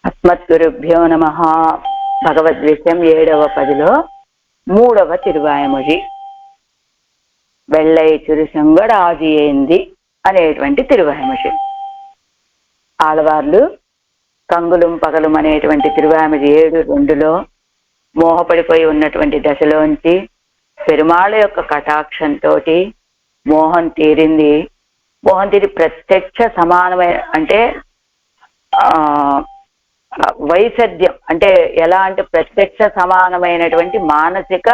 అస్మద్గురుభ్యో నమః. భగవద్విషయం 7వ పదిలో 3వ తిరువాయమొഴി. వెள்ளై చురుసంగడాజియేంది అనేటువంటి తిరువాయమొഴి. ఆళ్వార్లు కంగులుం పగలుం అనేటువంటి తిరువాయమొഴి 7:2లో మోహపడిపోయి ఉన్నటువంటి దశలోంచి పెరుమాళ యొక్క కటాక్షంతో మోహం తీరింది. మోహం తీరి ప్రత్యక్ష సమానమైన అంటే వైసద్యం అంటే ఎలా అంటే ప్రత్యక్ష సమానమైనటువంటి మానసిక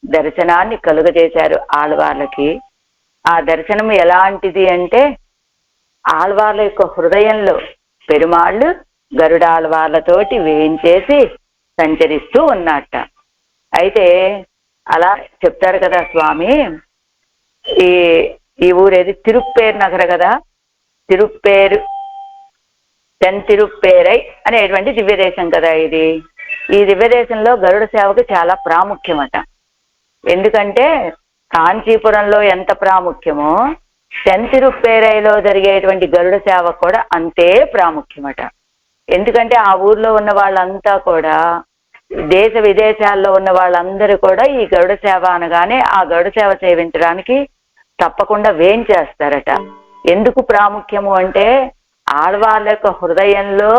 దర్శనాన్ని కలుగజేశారు ఆళ్వార్లకి. ఆ దర్శనం ఎలాంటిది అంటే ఆళ్వార్ల యొక్క హృదయంలో పెరుమాళ్ళు గరుడాళ్వార్లతోటి వేయించేసి సంచరిస్తూ ఉన్నట్ట. అయితే అలా చెప్తారు కదా స్వామి. ఈ ఊరేది తిరుప్పేరు నగర కదా. తిరుప్పేరు తెంతిరుప్పేరై అనేటువంటి దివ్యదేశం కదా ఇది. ఈ దివ్యదేశంలో గరుడ సేవకు చాలా ప్రాముఖ్యమట. ఎందుకంటే కాంచీపురంలో ఎంత ప్రాముఖ్యమో తెంతిరుప్పేరైలో జరిగేటువంటి గరుడ సేవ కూడా అంతే ప్రాముఖ్యమట. ఎందుకంటే ఆ ఊర్లో ఉన్న వాళ్ళంతా కూడా దేశ విదేశాల్లో ఉన్న వాళ్ళందరూ కూడా ఈ గరుడ సేవ అనగానే ఆ గరుడ సేవ సేవించడానికి తప్పకుండా వేంచేస్తారట. ఎందుకు ప్రాముఖ్యము అంటే ఆళ్వార్ల యొక్క హృదయంలో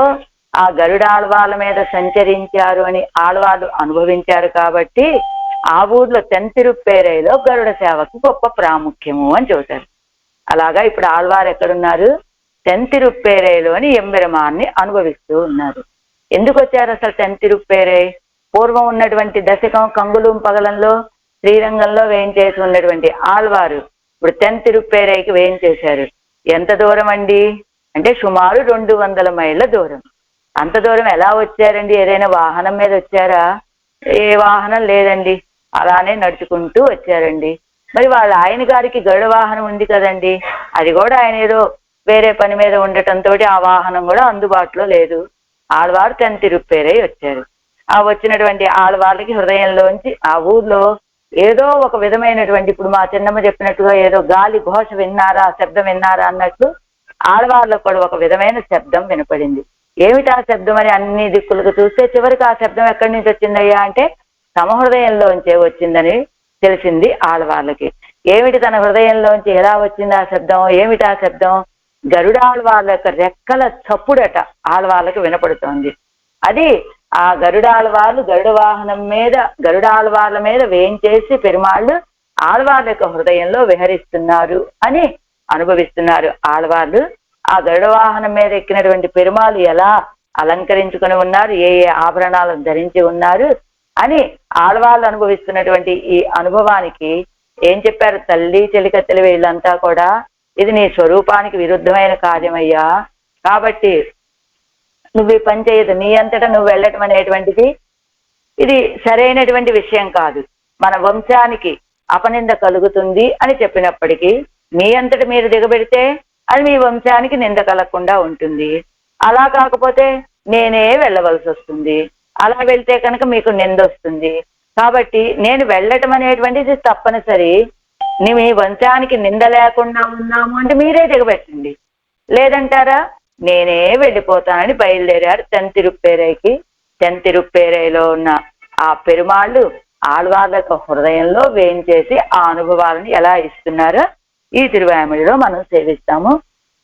ఆ గరుడాళ్వార్ల మీద సంచరించారు అని ఆళ్వార్లు అనుభవించారు కాబట్టి ఆ ఊర్లో తెంతిరుప్పేరైలో గరుడ సేవకు గొప్ప ప్రాముఖ్యము అని చెబుతారు. అలాగా ఇప్పుడు ఆళ్వారు ఎక్కడున్నారు? తెంతిరుప్పేరైలోని ఎంబెరమాన్ని అనుభవిస్తూ ఉన్నారు. ఎందుకు వచ్చారు అసలు తెంతిరుప్పేరై? పూర్వం ఉన్నటువంటి దశకం కంగులుం పగలంలో శ్రీరంగంలో వేయించేసి ఉన్నటువంటి ఆళ్వారు ఇప్పుడు తెంతిరుప్పేరైకి వేయించేశారు. ఎంత దూరం అండి అంటే సుమారు 200 మైళ్ళ దూరం. అంత దూరం ఎలా వచ్చారండి? ఏదైనా వాహనం మీద వచ్చారా? ఏ వాహనం లేదండి, అలానే నడుచుకుంటూ వచ్చారండి. మరి వాళ్ళ ఆయన గారికి గరుడ వాహనం ఉంది కదండి, అది కూడా ఆయన ఏదో వేరే పని మీద ఉండటంతో ఆ వాహనం కూడా అందుబాటులో లేదు. ఆళ్వారు తెంతిరుప్పేరై వచ్చారు. ఆ వచ్చినటువంటి ఆళ్వార్లకి హృదయంలోంచి ఆ ఊర్లో ఏదో ఒక విధమైనటువంటి, ఇప్పుడు మా చిన్నమ్మ చెప్పినట్టుగా ఏదో గాలి ఘోష విన్నారా, శబ్దం విన్నారా అన్నట్లు ఆళ్వార్లకు కూడా ఒక విధమైన శబ్దం వినపడింది. ఏమిటి ఆ శబ్దం అని అన్ని దిక్కులకు చూస్తే చివరికి ఆ శబ్దం ఎక్కడి నుంచి వచ్చిందయ్యా అంటే తమ హృదయంలోంచే వచ్చిందని తెలిసింది ఆళ్వార్లకి. ఏమిటి తన హృదయంలోంచి ఎలా వచ్చింది ఆ శబ్దం? ఏమిటి ఆ శబ్దం? గరుడాళ్వార్ల యొక్క రెక్కల చప్పుడట ఆళ్వార్లకు వినపడుతోంది. అది ఆ గరుడాళ్వార్లు గరుడ వాహనం మీద గరుడాళ్వార్ల మీద వేయించేసి పెరుమాళ్ళు ఆళ్వార్ల యొక్క హృదయంలో విహరిస్తున్నారు అని అనుభవిస్తున్నారు ఆళ్వార్లు. ఆ గరుడ వాహనం మీద ఎక్కినటువంటి పెరుమాళ్ళు ఎలా అలంకరించుకుని ఉన్నారు, ఏ ఏ ఆభరణాలను ధరించి ఉన్నారు అని ఆళ్వార్లు అనుభవిస్తున్నటువంటి ఈ అనుభవానికి ఏం చెప్పారు? తల్లి చెలికత్తెలు వీళ్ళంతా కూడా ఇది నీ స్వరూపానికి విరుద్ధమైన కార్యమయ్యా, కాబట్టి నువ్వు ఈ పని చేయదు, నీ అంతటా నువ్వు వెళ్ళటం అనేటువంటిది ఇది సరైనటువంటి విషయం కాదు, మన వంశానికి అపనింద కలుగుతుంది అని చెప్పినప్పటికీ మీ అంతటి మీరు దిగబెడితే అది మీ వంశానికి నింద కలగకుండా ఉంటుంది. అలా కాకపోతే నేనే వెళ్ళవలసి వస్తుంది, అలా వెళ్తే కనుక మీకు నింద వస్తుంది. కాబట్టి నేను వెళ్ళటం అనేటువంటిది తప్పనిసరి. మీ వంశానికి నింద లేకుండా ఉన్నాము అంటే మీరే దిగబెట్టండి, లేదంటారా నేనే వెళ్ళిపోతానని బయలుదేరారు తెంతిరుప్పేరైకి. తెంతిరుప్పేరైలో ఉన్న ఆ పెరుమాళ్ళు ఆళ్వార్ల హృదయంలో వేయించేసి ఆ అనుభవాలను ఎలా ఇస్తున్నారో ఈ తిరువాయమొழிలో మనం సేవిస్తాము.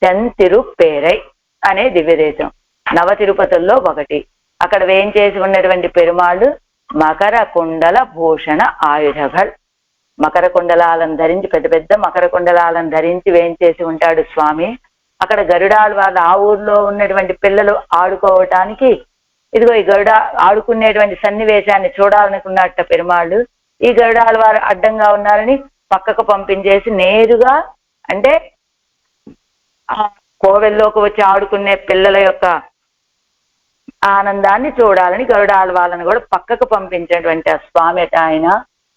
తెంతిరుప్పేరై అనే దివ్యదేశం నవ తిరుపతుల్లో ఒకటి. అక్కడ వేయించేసి ఉన్నటువంటి పెరుమాళ్ళు మకర కుండల భూషణ ఆయుధగల్. మకర కుండలాలను ధరించి, పెద్ద పెద్ద మకర కుండలాలను ధరించి వేయించేసి ఉంటాడు స్వామి. అక్కడ గరుడాళ్వార్లు ఆ ఊర్లో ఉన్నటువంటి పిల్లలు ఆడుకోవటానికి ఇదిగో ఈ గరుడ ఆడుకునేటువంటి సన్నివేశాన్ని చూడాలనుకున్నట్ట పెరుమాళ్ళు. ఈ గరుడాళ్వారు అడ్డంగా ఉన్నారని పక్కకు పంపించేసి నేరుగా అంటే ఆ కోవెల్లోకి వచ్చి ఆడుకునే పిల్లల యొక్క ఆనందాన్ని చూడాలని గరుడాళ్వార్లను కూడా పక్కకు పంపించేటువంటి ఆ స్వామి అట. ఆయన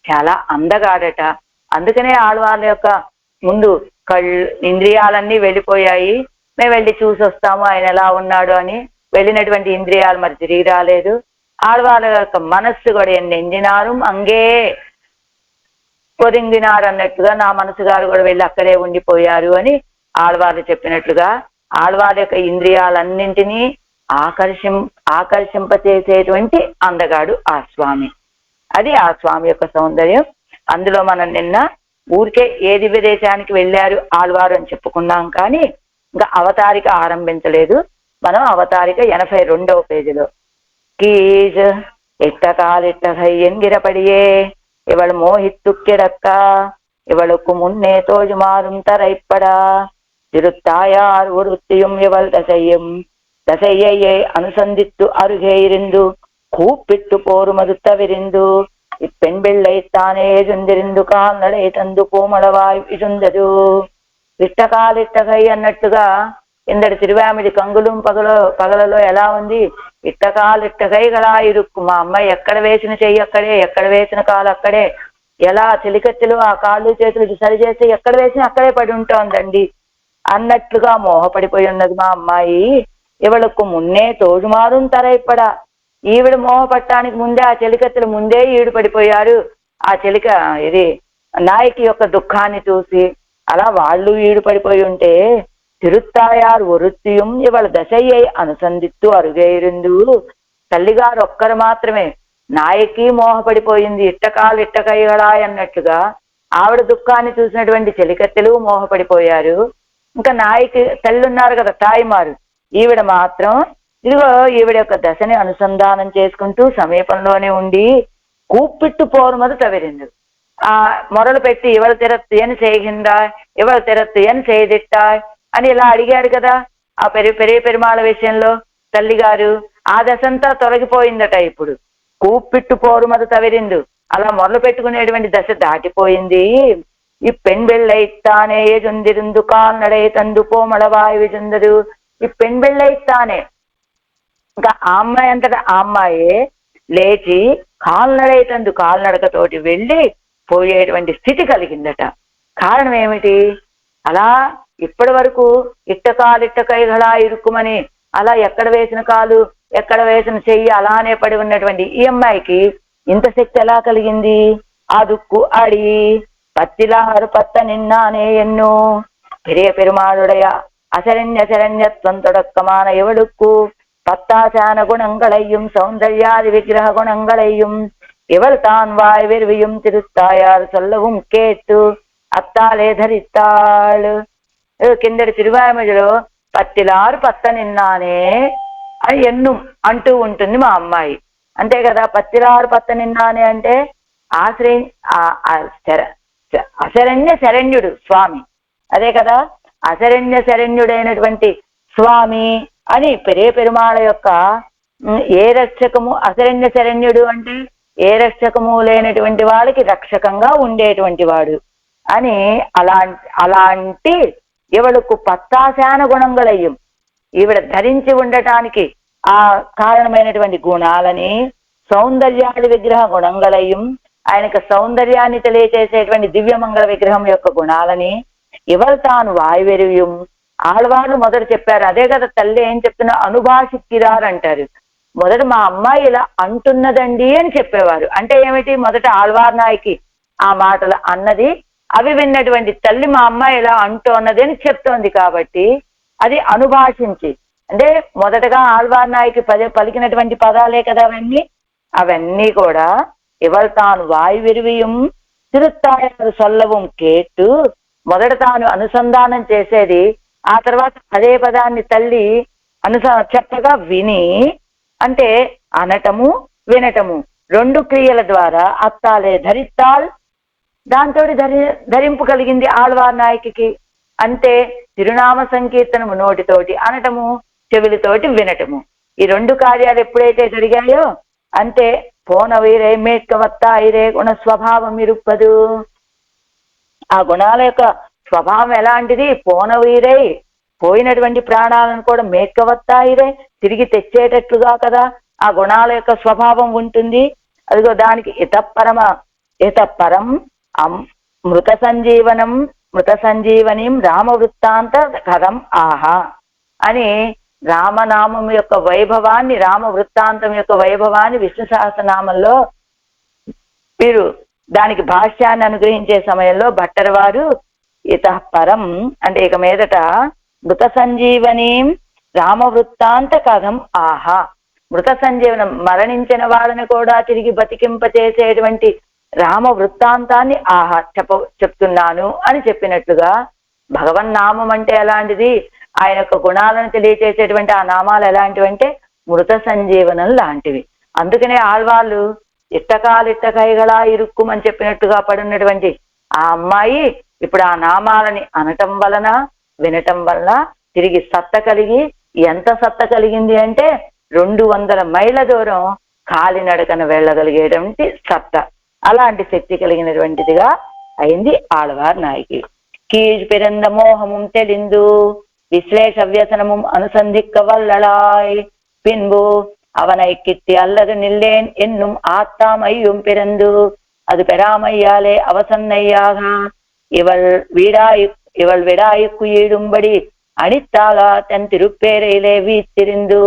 చాలా అందగాడట. అందుకనే ఆళ్వార్ల యొక్క ముందు ఇంద్రియాలన్నీ వెళ్ళిపోయాయి, మేము వెళ్ళి చూసి వస్తాము ఆయన ఎలా ఉన్నాడు అని. వెళ్ళినటువంటి ఇంద్రియాలు మరి తిరిగి రాలేదు. ఆళ్వార్ల యొక్క మనస్సు కూడా ఎన్నెంజినారు అంగే ఒరింగినారు అన్నట్టుగా నా మనసు గారు కూడా వెళ్ళి అక్కడే ఉండిపోయారు అని ఆళ్వారు చెప్పినట్లుగా ఆళ్వారి యొక్క ఇంద్రియాలన్నింటినీ ఆకర్షింపచేసేటువంటి అందగాడు ఆ స్వామి. అది ఆ స్వామి యొక్క సౌందర్యం. అందులో మనం నిన్న ఊరికే ఏ దివ్య దేశానికి వెళ్ళారు ఆళ్వారు అని చెప్పుకున్నాం, కానీ ఇంకా అవతారిక ఆరంభించలేదు. మనం అవతారిక 82వ పేజీలో கீழ் இட்ட காலிட்டகை என்கிறபடியே இவள் மோகித்து கிடக்க இவளுக்கு முன்னே தோஜுமாறும் தரைப்படா திருத்தாயார் ஒருத்தியும் இவள் தசையையே அனுசந்தித்து அருகே இருந்து கூப்பிட்டு போருமது தவிரிந்து இப்பெண் பிள்ளைத்தானே ఎజుందిరిందు కాల్నడై తందు కోమళవాయు ఇజుందదు. ఇట్టకాలిట్టకై అన్నట్టుగా ఇందడి తిరువామిడి కంగులు పగలలో ఎలా ఉంది? ఇట్టకాలిట్టకైగలా ఇరుక్కు. మా అమ్మాయి ఎక్కడ వేసిన చెయ్యి అక్కడే, ఎక్కడ వేసిన కాలు అక్కడే, ఎలా చిలికత్తెలు ఆ కాళ్ళు చేతులు సరి చేస్తే ఎక్కడ వేసినా అక్కడే పడి ఉంటోందండి అన్నట్లుగా మోహపడిపోయి ఉన్నది మా అమ్మాయి. ఇవళకు మున్నే తోజుమారుం తరైపడా. ఈవిడ మోహపట్టానికి ముందే ఆ చెలికత్తెలు ముందే ఈడు పడిపోయారు. ఆ చెలిక ఇది నాయకి యొక్క దుఃఖాన్ని చూసి అలా వాళ్ళు ఈడు పడిపోయి ఉంటే తిరుత్తాయారు ఒరుత్తియం ఇవాళ దశయ్యై అనుసంధిత్తు అరుగైరిందు. తల్లిగారు ఒక్కరు మాత్రమే నాయకి మోహపడిపోయింది. ఇట్టకాలు ఇట్టకైగళా అన్నట్లుగా ఆవిడ దుఃఖాన్ని చూసినటువంటి చెలికత్తెలు మోహపడిపోయారు. ఇంకా నాయకి తల్లి ఉన్నారు కదా తాయిమారు, ఈవిడ మాత్రం ఇదిగో ఈవిడ యొక్క దశని అనుసంధానం చేసుకుంటూ సమీపంలోనే ఉండి కూప్పిట్టు పోరుమది తవిరింది. ఆ మొరలు పెట్టి ఇవళ తిరత్తు అని చేయగిందా, ఇవళ తిరత్తు అని చేయదిట్టా అని ఇలా అడిగాడు కదా ఆ పెరియ పెరుమాళ విషయంలో తల్లిగారు. ఆ దశంతా తొలగిపోయిందట. ఇప్పుడు కూప్పిట్టు పోరుమది తవిరిందు, అలా మొరలు పెట్టుకునేటువంటి దశ దాటిపోయింది. ఈ పెణ్బెళ్ళైతానే ఎజుందిరిందు కాల్నడై తందు కోమళవాయు విజుందరు. ఈ పెణ్బెళ్ళైతానే ఇంకా ఆ అమ్మాయి అంతటా ఆ అమ్మాయే లేచి కాల్నడైతందు కాల్నడకతోటి వెళ్ళి పోయేటువంటి స్థితి కలిగిందట. కారణం ఏమిటి? అలా ఇప్పటి వరకు ఇట్టకాలిట్టకైగళా ఇరుక్కుమని అలా ఎక్కడ వేసిన కాలు ఎక్కడ వేసిన చెయ్యి అలానే పడి ఉన్నటువంటి ఈ అమ్మాయికి ఇంత శక్తి ఎలా కలిగింది? ఆ దుక్కు అడి పత్తిలారు పత్త నిన్నానే ఎన్నో పెరియ పెరుమాళుడయ అశరణ్యశరణ్యత్వం తొడక్కమాన ఎవడుక్కు பத்தாசான குணங்களையும் சௌந்தர்யாதி விக்கிரக குணங்களையும் இவள் தான் வாய் வெறுவியும் திருத்தாயார் சொல்லவும் கேட்டு అత్తాలే ధరిస్తాళ్. కిందటి తిరువాయిమడిలో పత్తిలారు పత్త నిన్నానే అని ఎన్ను అంటూ ఉంటుంది మా అమ్మాయి. అంతే కదా, పత్తిలారు పత్త నిన్నానే అంటే అశరణ్య శరణ్యుడు స్వామి. అదే కదా, అశరణ్య శరణ్యుడైనటువంటి స్వామి అని పెరుమాళ యొక్క ఏ రక్షకము అశరణ్య శరణ్యుడు అంటే ఏ రక్షకము లేనటువంటి వాళ్ళకి రక్షకంగా ఉండేటువంటి వాడు అని అలాంటి ఇవళకు పత్తాశాన గుణంగళయ్యం ఈవిడ ధరించి ఉండటానికి ఆ కారణమైనటువంటి గుణాలని సౌందర్యాది విగ్రహ గుణంగళయ్యం ఆయనకు సౌందర్యాన్ని తెలియచేసేటువంటి దివ్యమంగళ విగ్రహం యొక్క గుణాలని ఇవల్ తాను వాయువెరువ్యం ఆళ్వారు మొదట చెప్పారు. అదే కదా తల్లి ఏం చెప్తున్నా అనుభాషిక్కిరారు అంటారు. మొదట మా అమ్మాయి ఇలా అంటున్నదండి అని చెప్పేవారు. అంటే ఏమిటి? మొదట ఆళ్వార్ నాయకి ఆ మాటలు అన్నది, అవి విన్నటువంటి తల్లి మా అమ్మాయి ఇలా అంటున్నది అని చెప్తోంది. కాబట్టి అది అనుభాషించి అంటే మొదటగా ఆళ్వార్ నాయకి పలికినటువంటి పదాలే కదా అవన్నీ కూడా ఇవల్ తాను వాయు విరివియం తిరుత్తాయారు సొల్లవం కేట్టు మొదట తాను అనుసంధానం చేసేది, ఆ తర్వాత అదే పదాన్ని తల్లి చెప్పగా విని, అంటే అనటము వినటము రెండు క్రియల ద్వారా అత్తాలే ధరిస్తాల్ దాంతో ధరింపు కలిగింది ఆళ్వార్ నాయకి. అంటే తిరునామ సంకీర్తనము నోటితోటి అనటము, చెవులతోటి వినటము, ఈ రెండు కార్యాలు ఎప్పుడైతే జరిగాయో అంటే పోనవీరే మేట్కవత్తాయిరే గుణ స్వభావం ఇరుప్పదు. ఆ గుణాల యొక్క స్వభావం ఎలాంటిది? పోనవీరై పోయినటువంటి ప్రాణాలను కూడా మేట్కవత్తాయిరే తిరిగి తెచ్చేటట్లుగా కదా ఆ గుణాల యొక్క స్వభావం ఉంటుంది. అదిగో దానికి ఇతపరం మృత సంజీవనం రామవృత్తాంత కథం ఆహా అని రామనామం యొక్క వైభవాన్ని, రామ వృత్తాంతం యొక్క వైభవాన్ని విష్ణు సహస్రనామంలో మీరు దానికి భాష్యాన్ని అనుగ్రహించే సమయంలో భట్టర్ వారు ఇతః పరం అంటే ఇక మీదట మృత సంజీవనీం రామవృత్తాంత కథం ఆహా, మృత సంజీవనం మరణించిన వాళ్ళని కూడా తిరిగి బతికింపచేసేటువంటి రామ వృత్తాంతాన్ని ఆహా చెప్తున్నాను అని చెప్పినట్లుగా భగవన్నామం అంటే ఎలాంటిది, ఆయన యొక్క గుణాలను తెలియచేసేటువంటి ఆ నామాలు ఎలాంటివంటే మృత సంజీవనం లాంటివి. అందుకనే ఆళ్వాళ్ళు ఇట్టకాలిట్టకైగళా ఇరుక్కుమని చెప్పినట్టుగా పడున్నటువంటి ఆ అమ్మాయి ఇప్పుడు ఆ నామాలని అనటం వలన వినటం వలన తిరిగి సత్త కలిగి, ఎంత సత్త కలిగింది అంటే 200 మైళ్ళ దూరం కాలినడకన వెళ్ళగలిగేటువంటి సత్త, అలాంటి శక్తి కలిగినటువంటిదిగా అయింది ఆళ్వార్ నాయకి. కీజ్ పిరంద మోహముం తెలిందు విశ్లేష వ్యసనముం అనుసంధిక్క వల్లళాయ్ பின்பு அவனை கிட்டி அல்லது நில்லேன் என்னும் ஆத்தாமையும் பிறந்து அது பெறாமையாலே அவசன்னையாக இவள் விடாய்க்கு ஈடும்படி அணித்தாகா தன் திருப்பேரையிலே வீத்திருந்து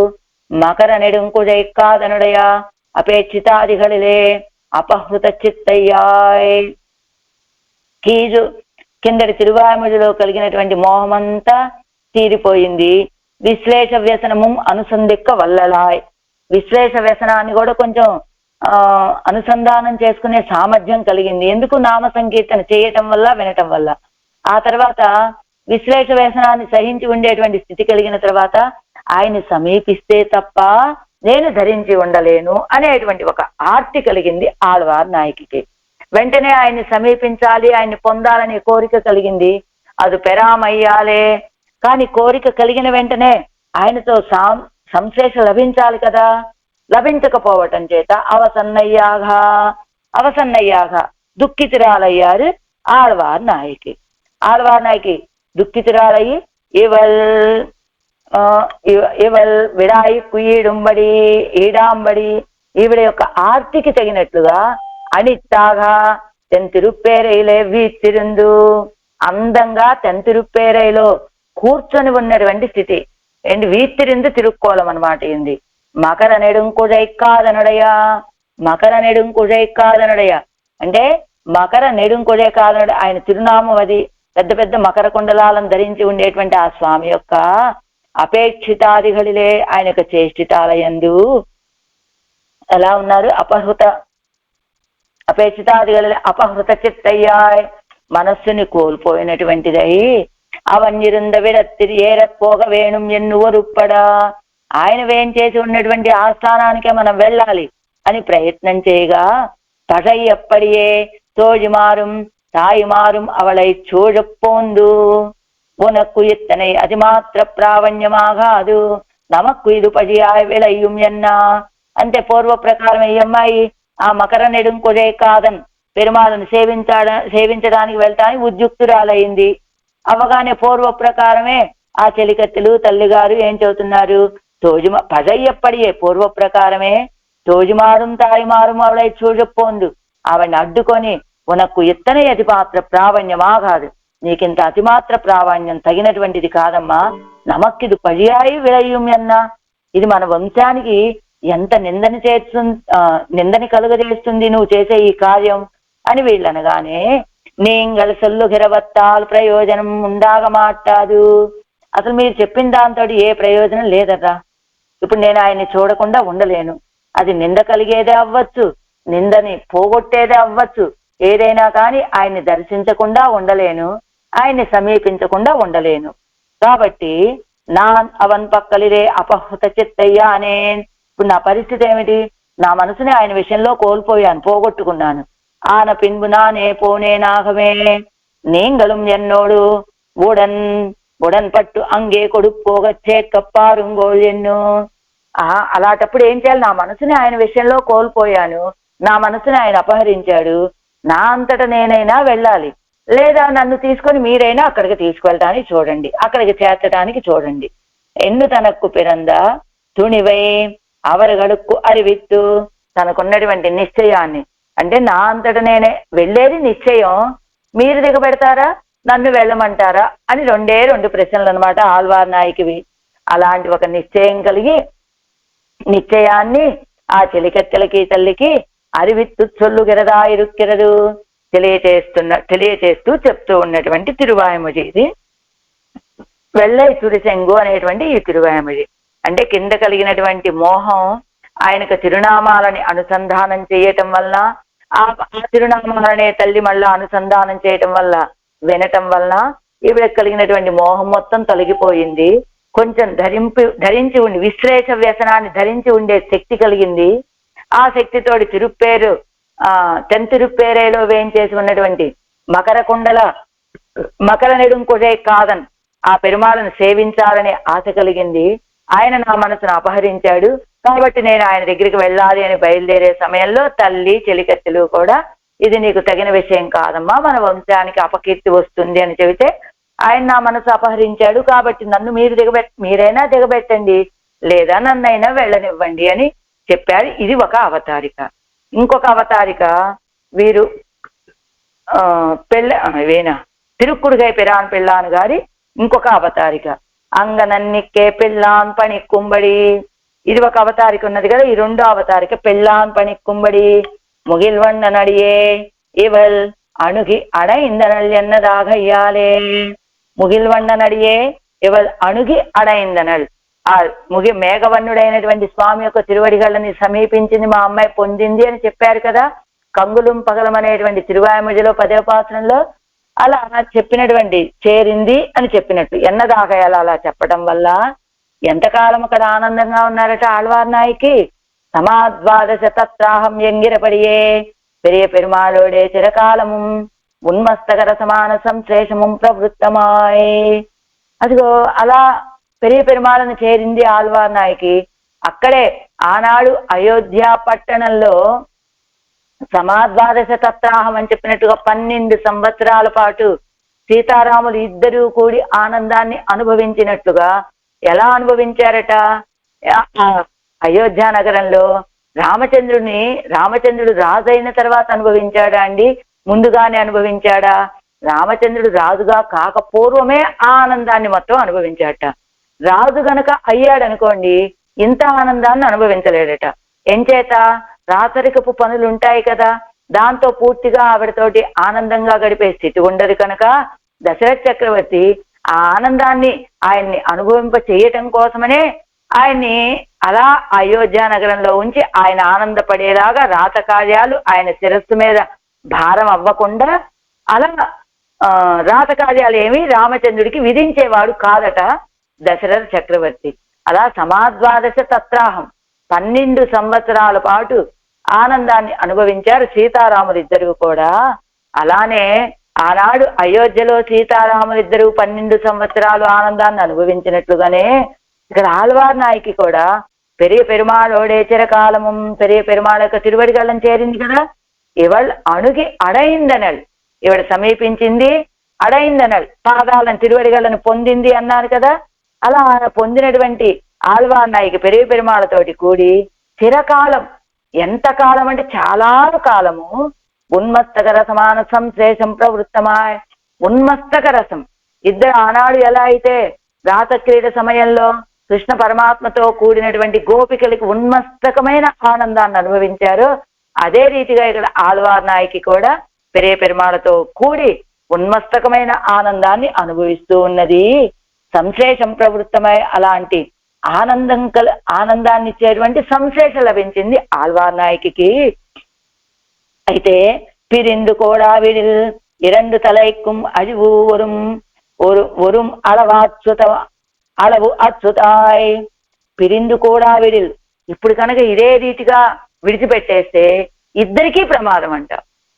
மகர நெடுங்குழை காதனுடைய అపేక్షితాదిகளிலே అపహృత చిత్తయ్యాయ్. కీజు కిందటి తిరువామిడిలో కలిగినటువంటి మోహమంతా తీరిపోయింది. విశ్లేష వ్యసనము అనుసంధిక్క వల్లలాయ్, విశ్లేష వ్యసనాన్ని కూడా కొంచెం అనుసంధానం చేసుకునే సామర్థ్యం కలిగింది. ఎందుకు? నామ సంకీర్తన చేయటం వల్ల, వినటం వల్ల. ఆ తర్వాత విశ్లేష వ్యసనాన్ని సహించి ఉండేటువంటి స్థితి కలిగిన తర్వాత ఆయన్ని సమీపిస్తే తప్ప నేను ధరించి ఉండలేను అనేటువంటి ఒక ఆర్తి కలిగింది ఆళ్వార్ నాయకికి. వెంటనే ఆయన్ని సమీపించాలి, ఆయన్ని పొందాలనే కోరిక కలిగింది. అది పెరామయ్యాలే, కానీ కోరిక కలిగిన వెంటనే ఆయనతో సంశ్లేష లభించాలి కదా, లభించకపోవటం చేత అవసన్నయ్యాగా దుఃఖితురాలయ్యారు ఆళ్వార్ నాయకి. ఆళ్వార్ నాయకి దుఃఖితురాలయ్యి ఇవల్ విడాయి కుయ్యిడుంబడి ఈడాంబడి ఈవిడ యొక్క ఆర్తికి తగినట్లుగా అనిత్తాగా తెంతిరుప్పేరైలే వీతిరుందు, అందంగా తెంతిరుప్పేరైలో కూర్చొని ఉన్నటువంటి స్థితి ఏంటి, వీతిరిందు తిరుక్కోలం అనమాట. ఏంది మకర నెడుంకుజై కాదనుడయా, మకర నెడుంకుజై కాదనుడయా అంటే మకర నెడుంకుజై కాదనుడు ఆయన తిరునామం. అది పెద్ద పెద్ద మకర కుండలాలను ధరించి ఉండేటువంటి ఆ స్వామి యొక్క అపేక్షితాదిகளிలే ఆయన యొక్క చేష్టితాలయందు ఎలా ఉన్నారు, అపేక్షితాదిகளிలే అపహృత చిత్తయ్యాయ్, మనస్సుని కోల్పోయినటువంటిదై అవన్నిరుంద విడత్తిరి ఏరపోగ వేణుం ఎన్నువరుప్పడా, ఆయన వేంచేసి ఉన్నటువంటి ఆ స్థానానికే మనం వెళ్ళాలి అని ప్రయత్నం చేయగా తటయ్యప్పడియే తోజిమారుం తాయిమారుం అవళై చూడపోందు ఉనక్కు ఇత్తனை అతిమాత్ర ప్రావణ్యమాగాదు నమక్కు ఇది పడియాయ్ విళయ్యం ఎన్నా. అంటే పూర్వ ప్రకారం ఈ అమ్మాయి ఆ మకర నెడుంకుజే కాదన్ పెరుమాళను సేవించడానికి వెళ్తానికి ఉద్యుక్తురాలయ్యింది. అవగానే పూర్వ ప్రకారమే ఆ చెలికత్తెలు తల్లిగారు ఏం చెబుతున్నారు, పజయ్యప్పడియే పూర్వ ప్రకారమే తోజిమారుం తాయిమారుం అవళై చూడపోందు, ఆవిడని అడ్డుకొని ఉనక్కు ఇత్తనే అతిమాత్ర ప్రావణ్యమాగాదు, నీకింత అతిమాత్ర ప్రావణ్యం తగినటువంటిది కాదమ్మా, నమక్కిది పడియాయి విళయ్యం అన్నా, ఇది మన వంశానికి ఎంత నిందని కలుగజేస్తుంది నువ్వు చేసే ఈ కార్యం అని వీళ్ళనగానే నీంగల్ సొల్లుగిరవత్తాలు ప్రయోజనం ఉండాగ మాట్లాదు, అసలు మీరు చెప్పిన దాంతో ఏ ప్రయోజనం లేదరా, ఇప్పుడు నేను ఆయన్ని చూడకుండా ఉండలేను, అది నింద కలిగేదే అవ్వచ్చు, నిందని పోగొట్టేదే అవ్వచ్చు, ఏదైనా కానీ ఆయన్ని దర్శించకుండా ఉండలేను, ఆయన్ని సమీపించకుండా ఉండలేను. కాబట్టి అవన్ పక్కలిరే అపహృత చిత్తయ్యా అనే ఇప్పుడు నా పరిస్థితి ఏమిటి, నా మనసుని ఆయన విషయంలో కోల్పోయాను, పోగొట్టుకున్నాను. ఆన పిన్బు నానే పోనే నాగమే నీంగళం ఎన్నోడు ఉడన్ పట్టు అంగే కొడుక్కోగచ్చే కప్పారుంగోళ్ళు ఎన్నో. అలాంటప్పుడు ఏం చేయాలి, నా మనసుని ఆయన విషయంలో కోల్పోయాను, నా మనసుని ఆయన అపహరించాడు, నా అంతటా నేనైనా వెళ్ళాలి, లేదా నన్ను తీసుకొని మీరైనా అక్కడికి తీసుకువెళ్ళడానికి చూడండి, అక్కడికి చేర్చడానికి చూడండి. ఎన్ను తనక్కు పిరంద తుణివై అవరగడుక్కు అరివిత్తు, తనకున్నటువంటి నిశ్చయాన్ని, అంటే నా అంతటా నేనే వెళ్ళేది నిశ్చయం, మీరు దిగబెడతారా నన్ను వెళ్ళమంటారా అని రెండు ప్రశ్నలు అనమాట ఆళ్వార్ నాయకివి. అలాంటి ఒక నిశ్చయం కలిగి నిశ్చయాన్ని ఆ చెలికత్తెలకి తల్లికి అరివిత్తు చొల్లుగిరదా ఇరుక్కిరదు తెలియచేస్తూ చెప్తూ ఉన్నటువంటి తిరువాయమొഴി ఇది. వెள்ளై తుడిసెంగు అనేటువంటి ఈ తిరువాయమొഴి అంటే కింద కలిగినటువంటి మోహం ఆయనకు తిరునామాలని అనుసంధానం చేయటం వల్ల, ఆ తిరునామాలనే తల్లి మళ్ళా అనుసంధానం చేయటం వల్ల, వినటం వల్ల ఈవిడకి కలిగినటువంటి మోహం మొత్తం తొలగిపోయింది. కొంచెం ధరించి ఉండి విశ్లేష వ్యసనాన్ని ధరించి ఉండే శక్తి కలిగింది. ఆ శక్తితోటి తిరుప్పేరు తెంతిరుప్పేరేలో వేయించేసి ఉన్నటువంటి మకర నెడుంకుడే కాదన్ ఆ పెరుమాళను సేవించాలనే ఆశ కలిగింది. ఆయన నా మనసును అపహరించాడు కాబట్టి నేను ఆయన దగ్గరికి వెళ్ళాలి అని బయలుదేరే సమయంలో తల్లి చెలికత్తెలు కూడా ఇది నీకు తగిన విషయం కాదమ్మా, మన వంశానికి అపకీర్తి వస్తుంది అని చెబితే ఆయన నా మనసు అపహరించాడు కాబట్టి నన్ను మీరైనా దిగబెట్టండి లేదా నన్నైనా వెళ్ళనివ్వండి అని చెప్పాడు. ఇది ఒక అవతారిక. ఇంకొక అవతారిక వీరు తిరుక్కుడుగై పిరాన్ పిల్లాన్ గారి ఇంకొక అవతారిక అంగనన్నిక్కే పిల్లాన్ పని కుంబడి. ఇది ఒక అవతారిక ఉన్నది కదా. ఈ రెండో అవతారిక పిల్లాన్ పని కుంబడి ముగిల్వన్న నడియే ఇవల్ అణుగి అడైందనల్ ఎన్నదాగయ్యాలే. ముగిల్వన్న నడియే ఇవల్ అణుగి అడైందనల్. ఆ మేఘవన్నుడైనటువంటి స్వామి యొక్క తిరువడిగళ్ళని సమీపించింది మా అమ్మాయి పొందింది అని చెప్పారు కదా. కంగులం పగలం అనేటువంటి తిరువాయమొഴിలో 10వ పాసరంలో అలా చెప్పినటువంటి చేరింది అని చెప్పినట్టు ఎన్నదాగయాలు అలా చెప్పడం వల్ల ఎంతకాలం అక్కడ ఆనందంగా ఉన్నారట ఆళ్వార్ నాయకి. సమాద్వాదశ తత్రాహం ఎంగిరపడియే పెరియ పెరుమాళోడే చిరకాలము ఉన్మస్తకర సమాన సంశ్లేషముం ప్రవృత్తమాయ్. అదిగో అలా పెరియ పెరుమాళను చేరింది ఆళ్వార్ నాయకి. అక్కడే ఆనాడు అయోధ్య పట్టణంలో సమాద్వాదశ తత్రాహం అని చెప్పినట్టుగా 12 సంవత్సరాల పాటు సీతారాములు ఇద్దరూ కూడి ఆనందాన్ని అనుభవించినట్లుగా ఎలా అనుభవించారట? అయోధ్య నగరంలో రామచంద్రుడు రాజు అయిన తర్వాత అనుభవించాడా అండి? ముందుగానే అనుభవించాడా? రామచంద్రుడు రాజుగా కాకపూర్వమే ఆ ఆనందాన్ని మొత్తం అనుభవించాడట. రాజు గనక అయ్యాడనుకోండి ఇంత ఆనందాన్ని అనుభవించలేడట. ఎంచేత రాచరికపు పనులు ఉంటాయి కదా, దాంతో పూర్తిగా ఆవిడతోటి ఆనందంగా గడిపే స్థితి ఉండదు కనుక దశరథ చక్రవర్తి ఆ ఆనందాన్ని ఆయన్ని అనుభవింప చేయటం కోసమనే ఆయన్ని అలా అయోధ్య నగరంలో ఉంచి ఆయన ఆనందపడేలాగా రాతకార్యాలు ఆయన శిరస్సు మీద భారం అవ్వకుండా అలా రాతకార్యాలు ఏమి రామచంద్రుడికి విధించేవాడు కాదట దశరథ చక్రవర్తి. అలా సమాద్వాదశ తత్రాహం 12 సంవత్సరాల పాటు ఆనందాన్ని అనుభవించారు సీతారాములిద్దరూ కూడా. అలానే ఆనాడు అయోధ్యలో సీతారాములిద్దరూ 12 సంవత్సరాలు ఆనందాన్ని అనుభవించినట్లుగానే ఇక్కడ ఆళ్వార్ నాయకి కూడా పెరియ పెరుమాళోడే చిరకాలము పెరియ పెరుమాళ యొక్క తిరువడిగళ్ళని చేరింది కదా. ఇవళ్ అణుగి అడైందనల్, ఇవిడ సమీపించింది, అడైందనల్ పాదాలను తిరువడిగళ్ళను పొందింది అన్నారు కదా. అలా పొందినటువంటి ఆళ్వార్ నాయకి పెరియ పెరుమాళతోటి కూడి చిరకాలం, ఎంత కాలం అంటే చాలా కాలము, ఉన్మస్తక రసమాన సంశ్లేషం ప్రవృత్తమాయ్. ఉన్మస్తక రసం ఇద్దరు ఆనాడు ఎలా అయితే రాసక్రీడ సమయంలో కృష్ణ పరమాత్మతో కూడినటువంటి గోపికలకి ఉన్మస్తకమైన ఆనందాన్ని అనుభవించారో అదే రీతిగా ఇక్కడ ఆళ్వార్ నాయకి కూడా పెరియ పెరుమాళతో కూడి ఉన్మస్తకమైన ఆనందాన్ని అనుభవిస్తూ ఉన్నది. సంశ్లేషం ప్రవృత్తమై అలాంటి ఆనందాన్ని ఇచ్చేటువంటి సంశ్లేష లభించింది ఆళ్వార్ నాయకి. అయితే పిరిందు కూడా విడిల్ ఇరండు తలైక్కుం అழிవు ఒరుం అళవు అచ్యుతాయ్. పిరిందు కూడా విడిల్, ఇప్పుడు కనుక ఇదే రీతిగా విడిచిపెట్టేస్తే ఇద్దరికీ ప్రమాదం అంట.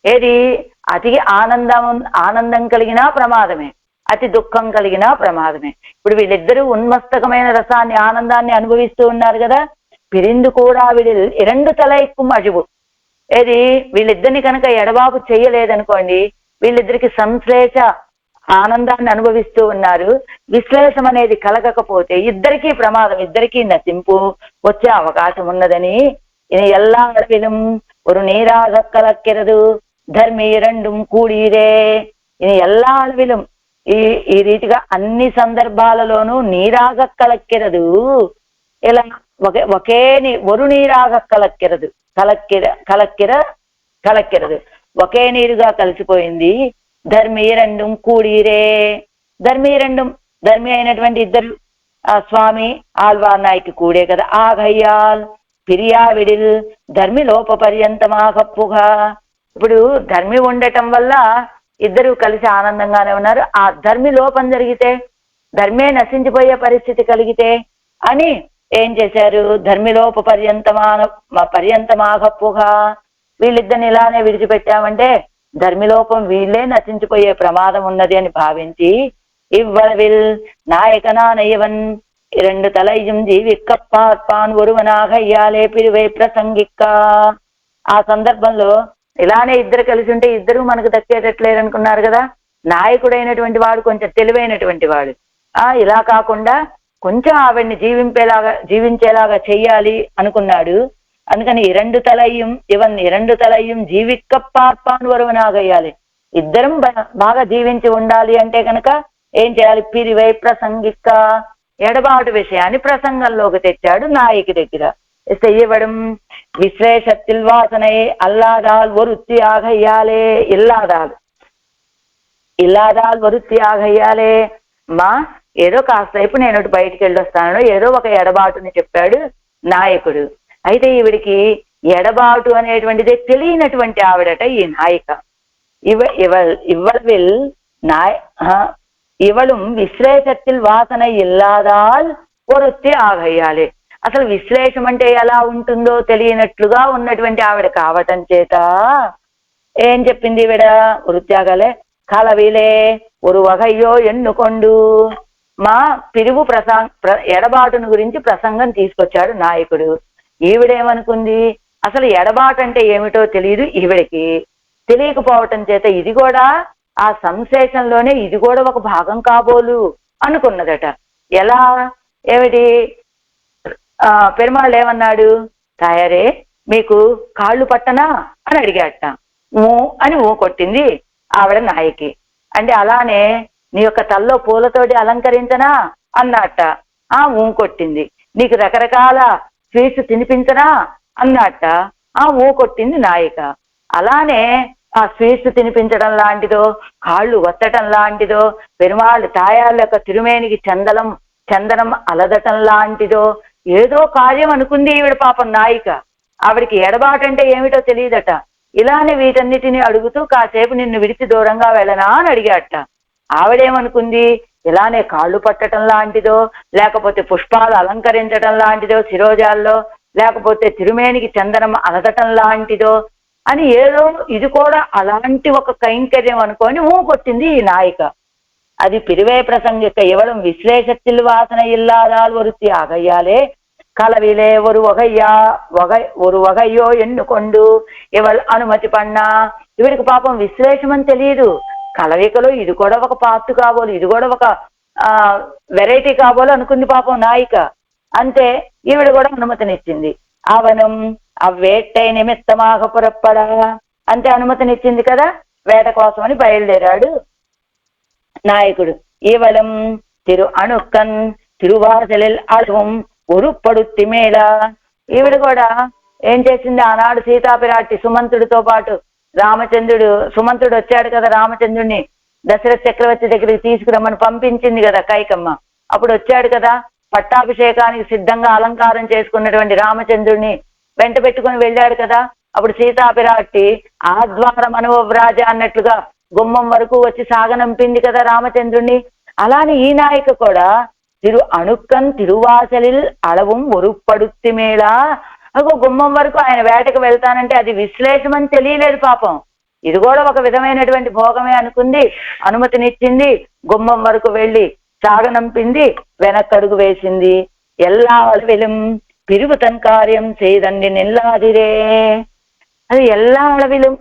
ఏది? అతి ఆనందం కలిగినా ప్రమాదమే, అతి దుఃఖం కలిగినా ప్రమాదమే. ఇప్పుడు వీళ్ళిద్దరూ ఉన్మస్తకమైన రసాన్ని ఆనందాన్ని అనుభవిస్తూ ఉన్నారు కదా. పిరిందు కూడా విడిల్ ఇరండు తలైక్కుం అழிవు. ఏది? వీళ్ళిద్దరిని కనుక ఎడబాపు చేయలేదనుకోండి వీళ్ళిద్దరికి సంశ్లేష ఆనందాన్ని అనుభవిస్తూ ఉన్నారు. విశ్లేషం అనేది కలగకపోతే ఇద్దరికీ ప్రమాదం, ఇద్దరికీ నశింపు వచ్చే అవకాశం ఉన్నదని எல்லா அளவிலும் ஒரு நீராக கலக்கிறது ధర్మి రెండుం కూడిరే. ఇది எல்லா அளவிலும் ఈ రీతిగా అన్ని సందర్భాలలోనూ నీరాగ కలక్కిరదు. ఇలా ఒకే ఒరు నీరాగ కలక్కిరదు కలక్కిరదు ఒకే నీరుగా కలిసిపోయింది. ధర్మి రెండం కూడీరే, ధర్మి అయినటువంటి ఇద్దరు స్వామి ఆళ్వార్ నాయకి కూడే కదా. ఆఘయ్యాల్ పిరియావిడిల్ ధర్మి లోప పర్యంతమాగప్పుగా. ఇప్పుడు ధర్మి ఉండటం వల్ల ఇద్దరు కలిసి ఆనందంగానే ఉన్నారు. ఆ ధర్మి లోపం జరిగితే, ధర్మే నశించిపోయే పరిస్థితి కలిగితే అని ఏం చేశారు? ధర్మిలోప పర్యంతమాగప్పుగా వీళ్ళిద్దరిని ఇలానే విడిచిపెట్టామంటే ధర్మిలోపం వీళ్ళే నశించిపోయే ప్రమాదం ఉన్నది అని భావించి ఇవ్వళవిల్ నాయకనానయవన్ రెండు తలయ్యం జీవిక్కప్పాన్ ఒరువనాగయ్యాలే పిరివై ప్రసంగిక్క. ఆ సందర్భంలో ఇలానే ఇద్దరు కలిసి ఉంటే ఇద్దరు మనకు దక్కేటట్లేరు అనుకున్నారు కదా. నాయకుడైనటువంటి వాడు కొంచెం తెలివైనటువంటి వాడు. ఇలా కాకుండా కొంచెం ఆవిడ్ని జీవించేలాగా చెయ్యాలి అనుకున్నాడు. అందుకని ఇరండు తలయ్యం జీవిక్కప్పాన్ ఒరువనాగయ్యాలి. ఇద్దరం బాగా జీవించి ఉండాలి అంటే కనుక ఏం చేయాలి? పిరివై ప్రసంగిక్క, ఎడబాటు విషయాన్ని ప్రసంగంలోకి తెచ్చాడు నాయకి దగ్గర. செய்யப்படும் விசேஷத்தில் வாசனை அல்லாதால் ஒருத்தியாக இயாலே ఇల్లాదాల్ వృత్తిயாக ఇయ్యాలే. మా ఏదో కాసేపు నేను బయటికి వెళ్ళొస్తాను, ఏదో ఒక ఎడబాటుని చెప్పాడు నాయకుడు. అయితే ఈవిడికి ఎడబాటు అనేటువంటిది తెలియనటువంటి ఆవిడట ఈ నాయిక. ఇవళం విశ్లేషத்தில் వాసన ఇల్లాదాల్ వృత్తి ఆగయ్యాలి. అసలు విశ్లేషం అంటే ఎలా ఉంటుందో తెలియనట్లుగా ఉన్నటువంటి ఆవిడ కావటం చేత ఏం చెప్పింది ఈవిడ? వృత్యాగలే కలవిలే ఒక వగయ్యో ఎన్నుకొండు. మా పిరువు ఎడబాటును గురించి ప్రసంగం తీసుకొచ్చాడు నాయకుడు. ఈవిడేమనుకుంది? అసలు ఎడబాటు అంటే ఏమిటో తెలియదు ఈవిడికి. తెలియకపోవటం చేత ఇది కూడా ఆ సంశేషంలోనే ఇది కూడా ఒక భాగం కాబోలు అనుకున్నదట. ఎలా? ఏమిటి? పెరుమాళ్ళు ఏమన్నాడు? తాయారే మీకు కాళ్ళు పట్టనా అని అడిగాట. అని కొట్టింది ఆవిడ నాయకి. అంటే అలానే నీ యొక్క తల్లో పూలతోటి అలంకరించనా అన్నట్ట. కొట్టింది. నీకు రకరకాల స్వీట్స్ తినిపించనా అన్నట్ట. కొట్టింది నాయిక. అలానే ఆ స్వీట్స్ తినిపించడం లాంటిదో, కాళ్ళు వత్తటం లాంటిదో, పెరుమాళ్ళు తాయాళ్ళ యొక్క తిరుమేనికి చందనం అలదటం లాంటిదో ఏదో కార్యం అనుకుంది ఈవిడ పాపం నాయిక. ఆవిడికి ఎడబాటంటే ఏమిటో తెలియదట. ఇలానే వీటన్నిటిని అడుగుతూ కాసేపు నిన్ను విడిచి దూరంగా వెళ్ళనా అని అడిగాట. ఆవిడేమనుకుంది? ఇలానే కాళ్ళు పట్టడం లాంటిదో, లేకపోతే పుష్పాలు అలంకరించడం లాంటిదో శిరోజాల్లో, లేకపోతే తిరుమేనికి చందనం అలదటం లాంటిదో అని ఏదో ఇది కూడా అలాంటి ఒక కైంకర్యం అనుకొని కొట్టింది ఈ నాయిక. అది పిరివే ప్రసంగిక ఇవ్వడం విశ్లేషத்தில் వాసన ఇల్లాదాల్ వృత్తి ఆగయ్యాలే కలవిలే ஒரு వగయ్యో ఎన్నుకొండు ఇవల్ అనుమతి పన్నా. ఇవిడికి పాపం విశ్లేషమని తెలియదు. కలవికలో ఇది కూడా ఒక పార్ట్ కాబోలు, ఇది కూడా ఒక వెరైటీ కాబోలు అనుకుంది పాపం నాయిక. అంతే ఈవిడ కూడా అనుమతినిచ్చింది. అవనం అవ్వేట్టై నిమిత్తమాగ పురప్పడా. అంతే అనుమతినిచ్చింది కదా. వేట కోసమని బయలుదేరాడు నాయకుడు. ఈవలం అణుక్కన్ తిరువాసలిల్ అళవం ఉరుప్పడుత్తి మేళ. ఈవిడ కూడా ఏం చేసింది? ఆనాడు సీతాపిరాటి సుమంతుడితో పాటు సుమంతుడు వచ్చాడు కదా, రామచంద్రుడిని దశరథ చక్రవర్తి దగ్గరికి తీసుకురమ్మని పంపించింది కదా కైకమ్మ. అప్పుడు వచ్చాడు కదా, పట్టాభిషేకానికి సిద్ధంగా అలంకారం చేసుకున్నటువంటి రామచంద్రుడిని వెంట పెట్టుకుని వెళ్ళాడు కదా. అప్పుడు సీతాపిరాటి ఆద్వారం అనువ్రాజ అన్నట్లుగా గుమ్మం వరకు వచ్చి సాగనంపింది కదా రామచంద్రుణ్ణి. అలానే ఈ నాయిక కూడా అణుక్కన్ తిరువాసలిల్ అళవం ఒరుప్పడుత్తి మేళ. గుమ్మం వరకు ఆయన వేటకు వెళ్తానంటే అది విశ్లేషమని తెలియలేదు పాపం. ఇది కూడా ఒక విధమైనటువంటి భోగమే అనుకుంది, అనుమతినిచ్చింది. గుమ్మం వరకు వెళ్ళి సాగనంపింది, వెనక్కడుగు వేసింది. ఎల్లా అళవిలం పిరువుతన్ కార్యం చేయదండి నిల్లాదిరే. అది ఎల్లా అళవిలం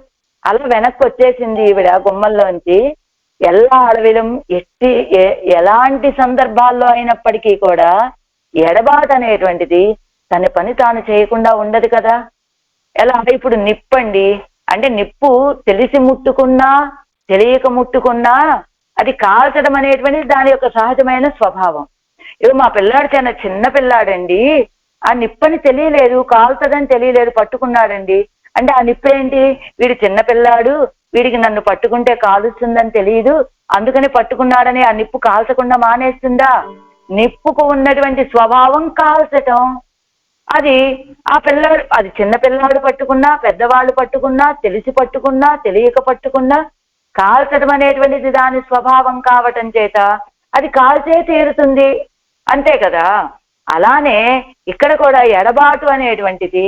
అలా వెనక్కి వచ్చేసింది ఈవిడ గుమ్మంలోంచి. ఎల్లా అడవిలం ఎలాంటి సందర్భాల్లో అయినప్పటికీ కూడా ఎడబాటు అనేటువంటిది తన పని తాను చేయకుండా ఉండదు కదా. ఎలా? ఇప్పుడు నిప్పండి అంటే నిప్పు తెలిసి ముట్టుకున్నా తెలియక ముట్టుకున్నా అది కాల్చడం అనేటువంటిది దాని యొక్క సహజమైన స్వభావం. ఇప్పుడు మా పిల్లాడు చిన్న పిల్లాడండి, ఆ నిప్పని తెలియలేదు, కాలుతుందని తెలియలేదు, పట్టుకున్నాడండి. అంటే ఆ నిప్పు ఏంటి, వీడు చిన్నపిల్లాడు, వీడికి నన్ను పట్టుకుంటే కాలుస్తుందని తెలియదు, అందుకని పట్టుకున్నాడని ఆ నిప్పు కాల్చకుండా మానేస్తుందా? నిప్పుకు ఉన్నటువంటి స్వభావం కాల్చటం. అది ఆ పిల్లాడు, అది చిన్న పిల్లాడు పట్టుకున్నా, పెద్దవాళ్ళు పట్టుకున్నా, తెలిసి పట్టుకున్నా, తెలియక పట్టుకున్నా, కాల్చడం అనేటువంటిది దాని స్వభావం కావటం చేత అది కాల్చే తీరుతుంది, అంతే కదా. అలానే ఇక్కడ కూడా ఎడబాటు అనేటువంటిది,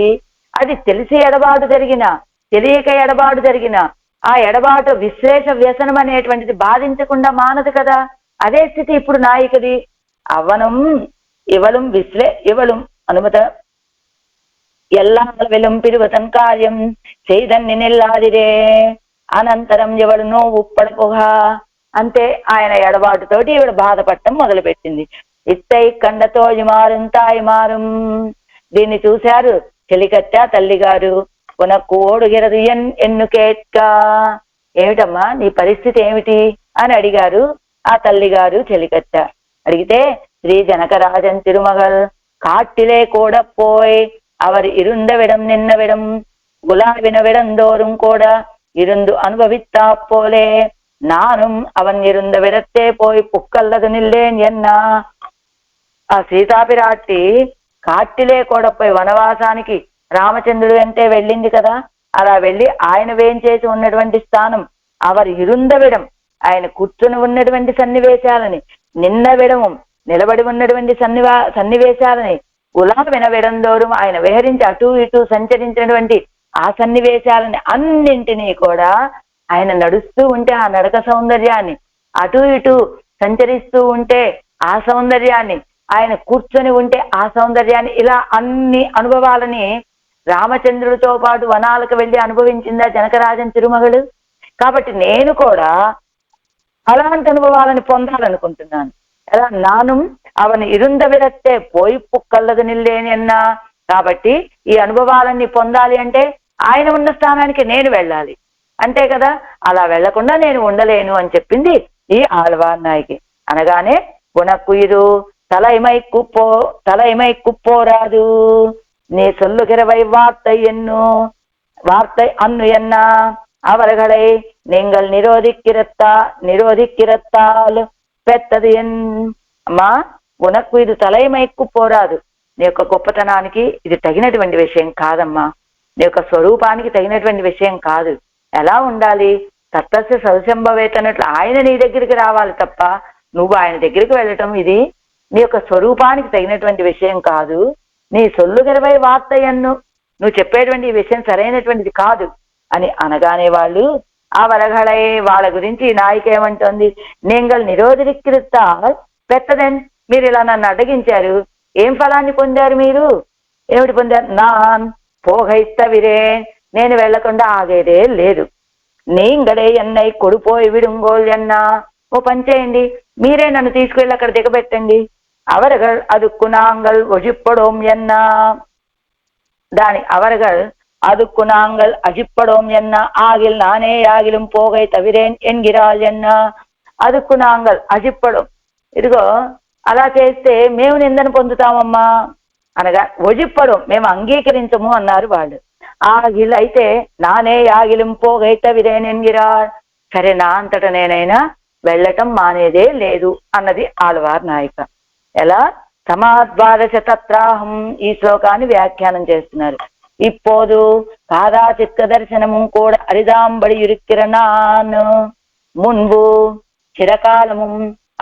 అది తెలిసి ఎడబాటు జరిగిన, తెలియక ఎడబాటు జరిగిన, ఆ ఎడబాటు విశ్లేష వ్యసనం అనేటువంటిది బాధించకుండా మానదు కదా. అదే స్థితి ఇప్పుడు నాయకుడి. అవనం ఇవలం ఇవలం అనుమత எல்லாவிலும் பிரிவதன் காரியம் செய்தన్ని నిల్లాదిరే అనంతరం ఎవడు నోవు పడపోగా. అంతే, ఆయన ఎడబాటుతోటి ఈవిడ బాధపడటం మొదలుపెట్టింది. ఇత్తై కండతో మారుంతాయి మారం. దీన్ని చూశారు చెలికత్త తల్లిగారు. ఉనకు ఓడుగిరదు ఎన్నుకేట్గా, ఏమిటమ్మా నీ పరిస్థితి ఏమిటి అని అడిగారు ఆ తల్లిగారు చెలికత్త. అడిగితే శ్రీ జనకరాజన్ తిరుమగల్ காட்டிலே கூட போய் அவர் இருந்தவிடம் நின்னவிடம் உலாவினவிடந்தோறும் கூட இருந்து அனுபவித்தா போலே நானும் அவன் இருந்த விடத்தே போய் புக்கல்லது நில்லேன் ఎన్నా. ఆ సీతాపిరాట్టి కాటిలే కూడా పోయి వనవాసానికి రామచంద్రుడు అంటే వెళ్ళింది కదా. అలా వెళ్ళి ఆయన వేంచేసి ఉన్నటువంటి స్థానం, అవరు ఇరుందవిడం ఆయన కూర్చుని ఉన్నటువంటి సన్నివేశాలని, నిన్న విడము నిలబడి ఉన్నటువంటి సన్నివేశాలని, ఉలా వినవిడందోరు ఆయన విహరించి అటు ఇటు సంచరించినటువంటి ఆ సన్నివేశాలని అన్నింటినీ కూడా ఆయన నడుస్తూ ఉంటే ఆ నడక సౌందర్యాన్ని, అటు ఇటు సంచరిస్తూ ఉంటే ఆ సౌందర్యాన్ని, ఆయన కూర్చొని ఉంటే ఆ సౌందర్యాన్ని, ఇలా అన్ని అనుభవాలని రామచంద్రుడితో పాటు వనాలకు వెళ్ళి అనుభవించిందా జనకరాజన్ తిరుమగలు. కాబట్టి నేను కూడా అలాంటి అనుభవాలను పొందాలనుకుంటున్నాను. ఎలా నాను అవని ఇరుంద విరత్తే పోయి పుక్కల్లదు నిల్లేని అన్నా. కాబట్టి ఈ అనుభవాలన్నీ పొందాలి అంటే ఆయన ఉన్న స్థానానికి నేను వెళ్ళాలి, అంతే కదా. అలా వెళ్లకుండా నేను ఉండలేను అని చెప్పింది ఈ ఆళ్వార్ నాయకి. అనగానే ఉనక్కుయిరు తలైమై కుప్పోరాదు நீ சொல்லுகிறவை வார்த்தை அன்னு என்ன அவர்களை நீங்கள் నిరోధిక్కిరత్తాలు పెద్దది అమ్మా. ఉనకు ఇది తలైమైక్కు పోరాదు. నీ యొక్క గొప్పతనానికి ఇది తగినటువంటి విషయం కాదమ్మా, నీ యొక్క స్వరూపానికి తగినటువంటి విషయం కాదు. ఎలా ఉండాలి, తత్తస్య సౌశంభవేతనట్లు ఆయన నీ దగ్గరికి రావాలి తప్ప నువ్వు ఆయన దగ్గరికి వెళ్ళటం ఇది నీ యొక్క స్వరూపానికి తగినటువంటి విషయం కాదు. నీ సొల్లుగరవై వార్తయ్యన్ను, నువ్వు చెప్పేటువంటి ఈ విషయం సరైనటువంటిది కాదు అని అనగానే వాళ్ళు ఆ వరగళై వాళ్ళ గురించి నాయిక ఏమంటోంది, నేంగల్ నిరోధిక్కిరుత్తా పెట్టదని, మీరు ఇలా నన్ను అడ్డగించారు, ఏం ఫలాన్ని పొందారు మీరు, ఏమిటి పొందారు? నాన్ పోగైత్తవిరే, నేను వెళ్లకుండా ఆగేదే లేదు. నీంగడే ఎన్నై కొడిపోయి విడుంగోల్ ఎన్నా, ఓ పని చేయండి, మీరే నన్ను తీసుకువెళ్ళి అక్కడ దిగబెట్టండి. అవరగల్ అదుక్కునాంగల్ ఒజిప్పడోం ఎన్నా, దాని అవరగల్ அதுக்குநாங்கள் அஜிப்படோம் என்ன ஆகில் நானே ஆகிலும் போகை தவிరేన్ ఎన్గిరాల్ ఎన్న. అదుక్కు నాంగల్ అజిప్పడం, ఇదిగో అలా చేస్తే మేము నిందను పొందుతామమ్మా అనగా ఒజిప్పడం మేము అంగీకరించము అన్నారు వాళ్ళు. ఆగిల్ అయితే నానే ఆగిలం పోగై తవిరేన్ ఎన్గిరాల్, సరే నా అంతట నేనైనా వెళ్ళటం మానేదే లేదు అన్నది ఆళ్వార్ నాయిక. ఎలా సమాద్వాదశ తత్రాహం ఈ శ్లోకాన్ని వ్యాఖ్యానం చేస్తున్నారు. இப்போது காதாசித்த தரிசனமும் கூட அரிதாம்படி இருக்கிறனான் முன்பு చిరకాలము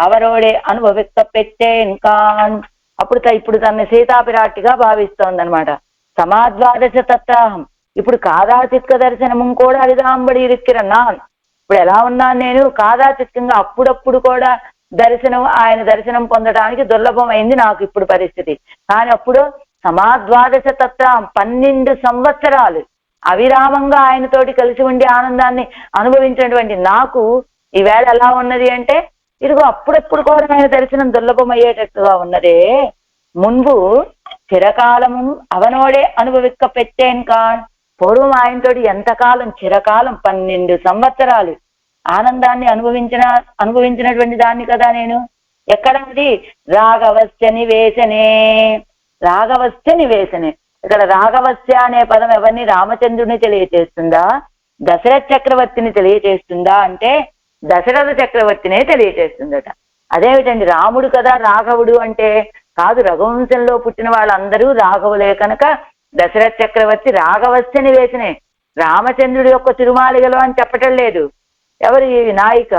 అవరోడే అనుభవిక పెట్టేన్ కాన్. ఇప్పుడు తన సీతాపిరాటిగా భావిస్తోందనమాట. సమాద్వాదశ తత్రాహం, ఇప్పుడు కాదాచిత్క దర్శనము కూడా అరిదాంబడి ఇరుక్కిరన్నాన్. ఇప్పుడు ఎలా ఉన్నాను నేను, కాదాచిత్కంగా అప్పుడప్పుడు కూడా ఆయన దర్శనం పొందడానికి దుర్లభమైంది నాకు ఇప్పుడు పరిస్థితి. కానీ అప్పుడు సమాద్వాదశ తత్రాహం 12 సంవత్సరాలు అవిరామంగా ఆయనతోటి కలిసి ఉండి ఆనందాన్ని అనుభవించినటువంటి నాకు ఈవేళ ఎలా ఉన్నది అంటే, ఇదిగో అప్పుడెప్పుడు కూడా ఆయన దర్శనం దుర్లభమయ్యేటట్టుగా ఉన్నదే. మున్పు చిరకాలము అవనోడే అనుభవిక్క పెట్టేన్ కాన్, పూర్వం ఆయనతోటి ఎంతకాలం, చిరకాలం 12 సంవత్సరాలు ఆనందాన్ని అనుభవించినటువంటి దాన్ని కదా నేను. ఎక్కడది రాఘవస్య నివేశనే, రాఘవస్య నివేశనే. ఇక్కడ రాఘవస్య అనే పదం ఎవరిని? రామచంద్రుని తెలియచేస్తుందా, దశరథ చక్రవర్తిని తెలియచేస్తుందా అంటే దశరథ చక్రవర్తినే తెలియచేస్తుందట. అదేమిటండి, రాముడు కదా రాఘవుడు అంటే? కాదు, రఘువంశంలో పుట్టిన వాళ్ళందరూ రాఘవులే కనుక దశరథ చక్రవర్తి రాఘవస్య నివేశనే, రామచంద్రుడి యొక్క తిరుమాలిగలు అని చెప్పటం లేదు. ఎవరి నాయిక?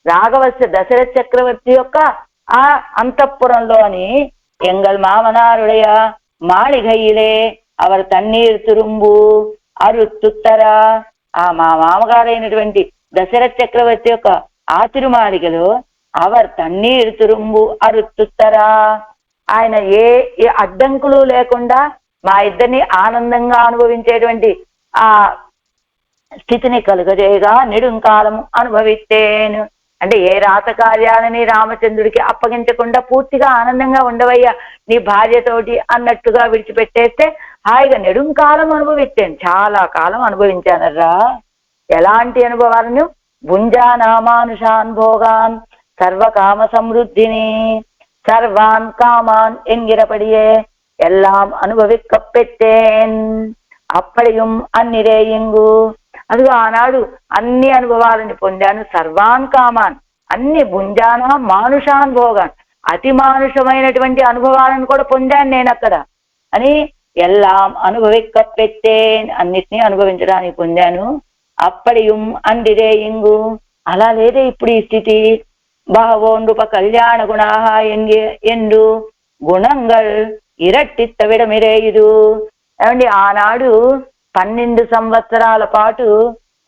రాఘవస్య, దశరథ చక్రవర్తి యొక్క ఆ అంతఃపురంలోని ఎంగల్ మామనారుడయ మాళిగయిలే అవర్ తన్నీరు తురుంబు అరుత్తుత్తరా, ఆ మా మామగారైనటువంటి దశరథ చక్రవర్తి యొక్క ఆ తిరుమాలిగలో అవర్ తన్నీరు తురుంబు అరుత్తుత్తరా, ఆయన ఏ అడ్డంకులు లేకుండా మా ఇద్దరిని ఆనందంగా అనుభవించేటువంటి ఆ స్థితిని కలుగజేయగా నెడుంకాలం అనుభవిస్తేను. అంటే ఏ రాత కార్యాలని రామచంద్రుడికి అప్పగించకుండా పూర్తిగా ఆనందంగా ఉండవయ్యా నీ భార్యతోటి అన్నట్టుగా విడిచిపెట్టేస్తే హాయిగా నెడుంకాలం అనుభవిస్తాను. చాలా కాలం అనుభవించానర్రా. ఎలాంటి అనుభవాలను? భుంజానామానుషాన్ భోగాన్ సర్వకామ సమృద్ధిని సర్వాన్ కామాన్ ఎంగిరపడియే ఎల్లాం అనుభవిక్కపెట్టేన్ అప్పడిயும் అన్నిరేయింగు. అదిగో ఆనాడు అన్ని అనుభవాలని పొందాను. సర్వాన్ కామాన్, అన్ని భుంజాన మానుషాన్ భోగాన్, అతి మానుషమైనటువంటి అనుభవాలను కూడా పొందాను నేను అక్కడ అని. ఎల్లాం అనుభవిక్కపెట్టేన్, అన్నిటినీ అనుభవించడానికి పొందాను. అప్పడిயும் అన్నిరేయింగు. అలా లేదే ఇప్పుడు ఈ స్థితి. బహవో నృప కళ్యాణ గుణాహ ఎందు గుణంగల్ ఇరట్టిత్త విడమిరేయుదు. ఏమండి, ఆనాడు 12 సంవత్సరాల పాటు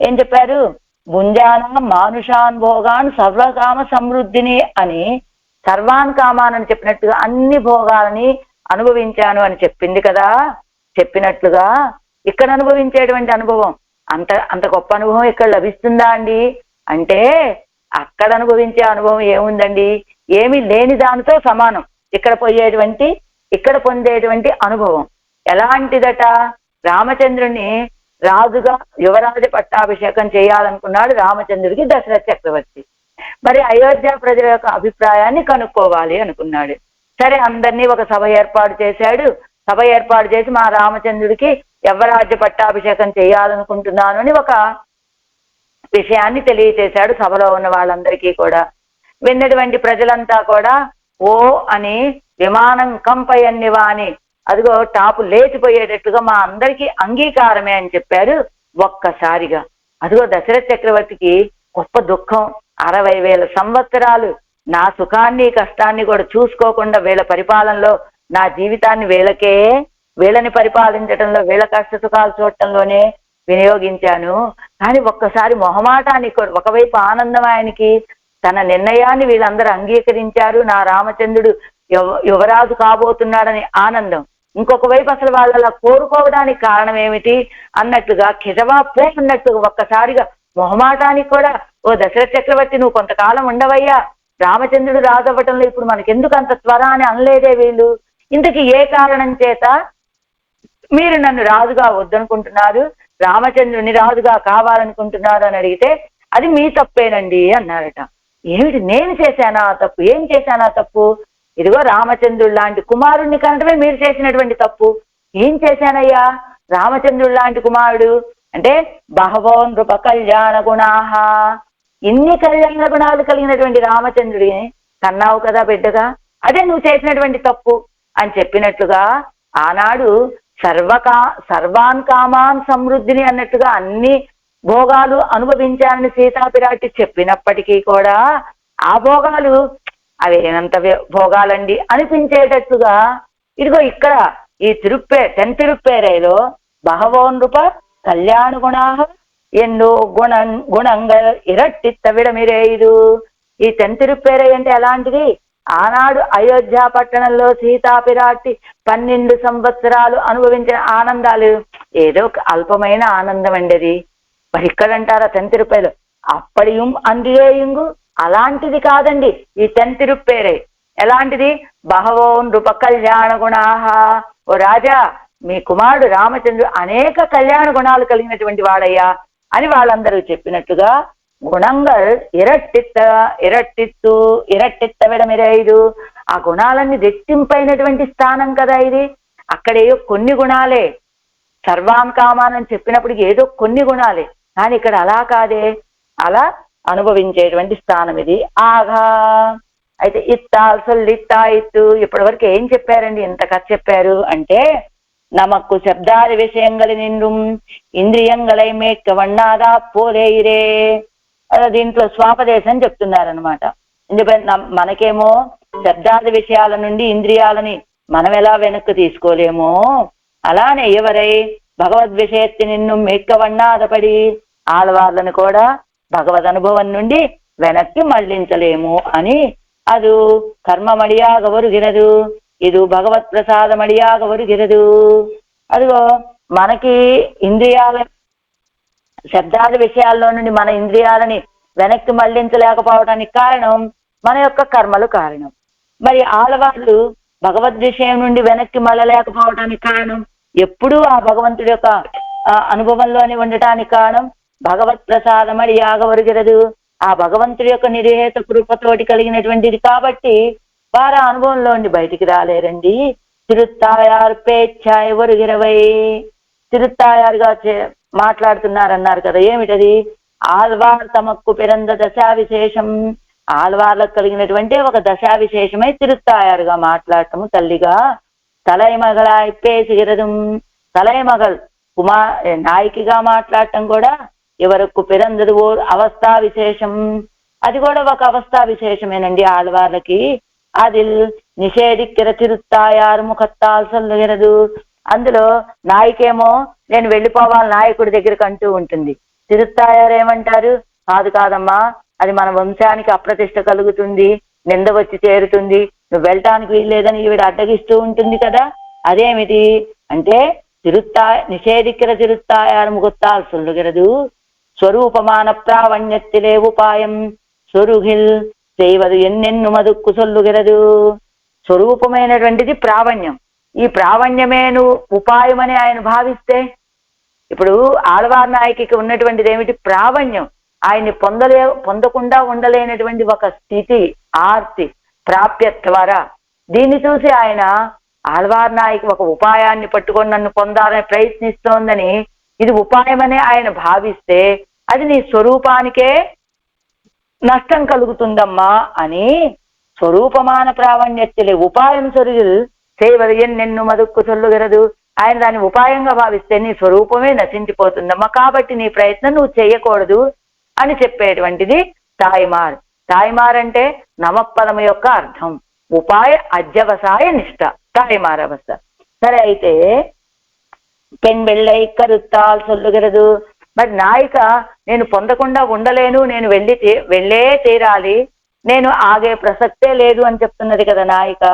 ఏం చెప్పారు? భుంజాన మానుషాన్ భోగాన్ సర్వకామ సమృద్ధిని అని, సర్వాన్ కామాన్ అని చెప్పినట్టుగా అన్ని భోగాలని అనుభవించాను అని చెప్పింది కదా. చెప్పినట్లుగా ఇక్కడ అనుభవించేటువంటి అనుభవం అంత గొప్ప అనుభవం ఇక్కడ లభిస్తుందా అండి అంటే, అక్కడ అనుభవించే అనుభవం ఏముందండి? ఏమీ లేని దానితో సమానం ఇక్కడ పొందేటువంటి అనుభవం. ఎలాంటిదట? రామచంద్రుని రాజుగా యువరాజ పట్టాభిషేకం చేయాలనుకున్నాడు రామచంద్రుడికి దశరథ చక్రవర్తి. మరి అయోధ్య ప్రజల యొక్క అభిప్రాయాన్ని కనుక్కోవాలి అనుకున్నాడు. సరే, అందరినీ ఒక సభ ఏర్పాటు చేశాడు. సభ ఏర్పాటు చేసి మా రామచంద్రుడికి యువరాజ్య పట్టాభిషేకం చేయాలనుకుంటున్నాను అని ఒక విషయాన్ని తెలియచేశాడు సభలో ఉన్న వాళ్ళందరికీ కూడా. విన్నటువంటి ప్రజలంతా కూడా ఓ అని విమానం కంపయన్నివా అని, అదిగో టాపు లేచిపోయేటట్టుగా మా అందరికీ అంగీకారమే అని చెప్పారు ఒక్కసారిగా. అదిగో దశరథ చక్రవర్తికి గొప్ప దుఃఖం. 60,000 సంవత్సరాలు నా సుఖాన్ని కష్టాన్ని కూడా చూసుకోకుండా వీళ్ళ పరిపాలనలో నా జీవితాన్ని వీళ్ళని పరిపాలించడంలో, వీళ్ళ కష్ట సుఖాలు చూడటంలోనే వినియోగించాను. కానీ ఒక్కసారి మొహమాటానికి, ఒకవైపు ఆనందం ఆయనకి, తన నిర్ణయాన్ని వీళ్ళందరూ అంగీకరించారు, నా రామచంద్రుడు యువరాజు కాబోతున్నాడని ఆనందం. ఇంకొక వైపు అసలు వాళ్ళు అలా కోరుకోవడానికి కారణం ఏమిటి అన్నట్టుగా కిజవా పోతున్నట్టుగా ఒక్కసారిగా మొహమాటానికి కూడా, ఓ దశరథ చక్రవర్తి నువ్వు కొంతకాలం ఉండవయ్యా, రామచంద్రుడు రాజవ్వటంలో ఇప్పుడు మనకెందుకు అంత త్వర అని అనలేదే వీళ్ళు. ఇంతకీ ఏ కారణం చేత మీరు నన్ను రాజుగా వద్దనుకుంటున్నారు, రామచంద్రుని రాజుగా కావాలనుకుంటున్నారు అని అడిగితే అది మీ తప్పేనండి అన్నారట. ఏమిటి, నేను చేశానా తప్పు? ఏం చేశానా తప్పు? ఇదిగో రామచంద్రుడు లాంటి కుమారుణ్ణి కనటమే మీరు చేసినటువంటి తప్పు. ఏం చేశానయ్యా? రామచంద్రుడు లాంటి కుమారుడు అంటే బహవో నృప కళ్యాణ గుణాహ, ఇన్ని కళ్యాణ గుణాలు కలిగినటువంటి రామచంద్రుడిని కన్నావు కదా బిడ్డగా, అదే నువ్వు చేసినటువంటి తప్పు అని చెప్పినట్లుగా ఆనాడు సర్వాన్ కామాన్ సమృద్ధిని అన్నట్టుగా అన్ని భోగాలు అనుభవించాలని సీతాపిరాటి చెప్పినప్పటికీ కూడా ఆ భోగాలు అవేనంత భోగాలండి అనిపించేటట్టుగా ఇదిగో ఇక్కడ ఈ తెంతిరుప్పేరైలో బహవో నృప కళ్యాణ గుణాహ ఎన్నో గుణంగా ఇరట్టిత్త విడమిరేయుదు. ఈ తెంతిరుప్పేరై అంటే ఎలాంటిది? ఆనాడు అయోధ్య పట్టణంలో సీతాపిరాటి 12 సంవత్సరాలు అనుభవించిన ఆనందాలు ఏదో అల్పమైన ఆనందం అండి అది. మరి ఇక్కడంటారా తెంతిరుప్పేరు అప్పడియం అందిరేయింగు, అలాంటిది కాదండి ఈ తెంతిరుప్పేరై. ఎలాంటిది? బహవో నృప కళ్యాణ గుణాహ, ఓ రాజా మీ కుమారుడు రామచంద్రుడు అనేక కళ్యాణ గుణాలు కలిగినటువంటి వాడయ్యా అని వాళ్ళందరూ చెప్పినట్టుగా గుణంగల్ ఇరట్టిత్త విడమిరైదు, ఆ గుణాలన్నీ రెట్టింపైనటువంటి స్థానం కదా ఇది. అక్కడేయో కొన్ని గుణాలే, సర్వాన్ కామానని చెప్పినప్పటికి ఏదో కొన్ని గుణాలే, కానీ ఇక్కడ అలా కాదే, అలా అనుభవించేటువంటి స్థానం ఇది. ఆఘా అయితే ఇత్తాల్ సొల్లిత్తా ఇత్తు ఇప్పటి వరకు ఏం చెప్పారండి, ఇంత కథ చెప్పారు అంటే, நமக்கு శబ్దాది విషయంగలి నిండుం ఇంద్రియంగలై మేక్క వన్నాదా పోలేయిరే. దీంట్లో స్వాపదేశం చెప్తున్నారనమాట. ఎందుకంటే మనకేమో శబ్దాది విషయాల నుండి ఇంద్రియాలని మనం ఎలా వెనక్కి తీసుకోలేమో, అలానే ఎవరై భగవద్ విషయత్తి నిన్ను మెక్కవన్నాదపడి ఆళ్వార్లను కూడా భగవద్ అనుభవం నుండి వెనక్కి మళ్లించలేము అని. ಅದು ಕರ್ಮ ಮಡಿಯಾಗ ಒರುಗಿರದು, ಇದು భగవత్ ప్రసాదమడియాగ ఒరుగిరదు. అదిగో మనకి ఇంద్రియాల శబ్దాల విషయాల్లో నుండి మన ఇంద్రియాలని వెనక్కి మళ్లించలేకపోవడానికి కారణం మన యొక్క కర్మలు కారణం. మరి ఆడవాళ్ళు భగవద్ విషయం నుండి వెనక్కి మళ్ళలేకపోవడానికి కారణం, ఎప్పుడూ ఆ భగవంతుడి యొక్క అనుభవంలోనే ఉండటానికి కారణం భగవత్ ప్రసాదమడి యాగవరుగిరదు, ఆ భగవంతుడి యొక్క నిర్హేత కృపతోటి కలిగినటువంటిది. కాబట్టి వారు అనుభవంలో ఉండి బయటికి రాలేరండి. తిరుత్తాయారు పేచ్ఛాయ ఒరుగిరవై, తిరుత్తాయారుగా మాట్లాడుతున్నారన్నారు కదా, ఏమిటది? ఆళ్వార్ తమక్కు పిరంద దశా విశేషం, ఆళ్వార్లకు కలిగినటువంటి ఒక దశా విశేషమై తిరుత్తాయారుగా మాట్లాడటము. తల్లిగా తలైమగళ ఇప్పేసిగిరదు, తలైమగల్ నాయకిగా మాట్లాడటం కూడా ఎవరకు పిరందదు ఓ అవస్థా విశేషం, అది కూడా ఒక అవస్థా విశేషమేనండి ఆళ్వార్లకి. అది నిషేధిక్కిర తిరుత్తాయారు ముఖత్తాల్ సొల్లుగిరదు. అందులో నాయకేమో నేను వెళ్ళిపోవాలి నాయకుడి దగ్గరికి అంటూ ఉంటుంది. తిరుత్తాయారు ఏమంటారు, కాదు కాదమ్మా, అది మన వంశానికి అప్రతిష్ట కలుగుతుంది, నింద వచ్చి చేరుతుంది, నువ్వు వెళ్ళటానికి వీల్లేదని ఈవిడ అడ్డగిస్తూ ఉంటుంది కదా. అదేమిటి అంటే నిషేధిక్కిర తిరుత్తాయారు ముఖత్తాల్ సొల్లుగిరదు, స్వరూపమాన ప్రావణ్యత్తిలే ఉపాయం స్వరుహిల్ చేయవదు ఎన్నెన్ను మదుక్కు సొల్లుగిరదు. స్వరూపమైనటువంటిది ప్రావణ్యం, ఈ ప్రావణ్యమే నువ్వు ఉపాయం అని ఆయన భావిస్తే, ఇప్పుడు ఆళ్వార్ నాయకికి ఉన్నటువంటిది ఏమిటి? ప్రావణ్యం. ఆయన్ని పొందకుండా ఉండలేనటువంటి ఒక స్థితి, ఆర్తి ప్రాప్యత్వర. దీన్ని చూసి ఆయన ఆళ్వార్ నాయకి ఒక ఉపాయాన్ని పట్టుకొని నన్ను పొందాలని ప్రయత్నిస్తోందని, ఇది ఉపాయమనే ఆయన భావిస్తే అది నీ స్వరూపానికే నష్టం కలుగుతుందమ్మా అని. స్వరూపమాన ప్రావణ్యత్తులే ఉపాయం సొరుగులు చేయవదు ఎన్నెన్ను మదుక్కు సొల్లుగరదు. ఆయన దాన్ని ఉపాయంగా భావిస్తే నీ స్వరూపమే నశించిపోతుందమ్మా, కాబట్టి నీ ప్రయత్నం నువ్వు చేయకూడదు అని చెప్పేటువంటిది తాయిమార్. తాయిమార్ అంటే నమపదము యొక్క అర్థం, ఉపాయ అధ్యవసాయ నిష్ట, తాయిమార్ అవస్థ. సరే, అయితే పెన్ వెళ్ళై కరుత్తాల్ సొల్లుగరదు. మరి నాయిక నేను పొందకుండా ఉండలేను, నేను వెళ్ళే తీరాలి, నేను ఆగే ప్రసక్తే లేదు అని చెప్తున్నది కదా నాయిక.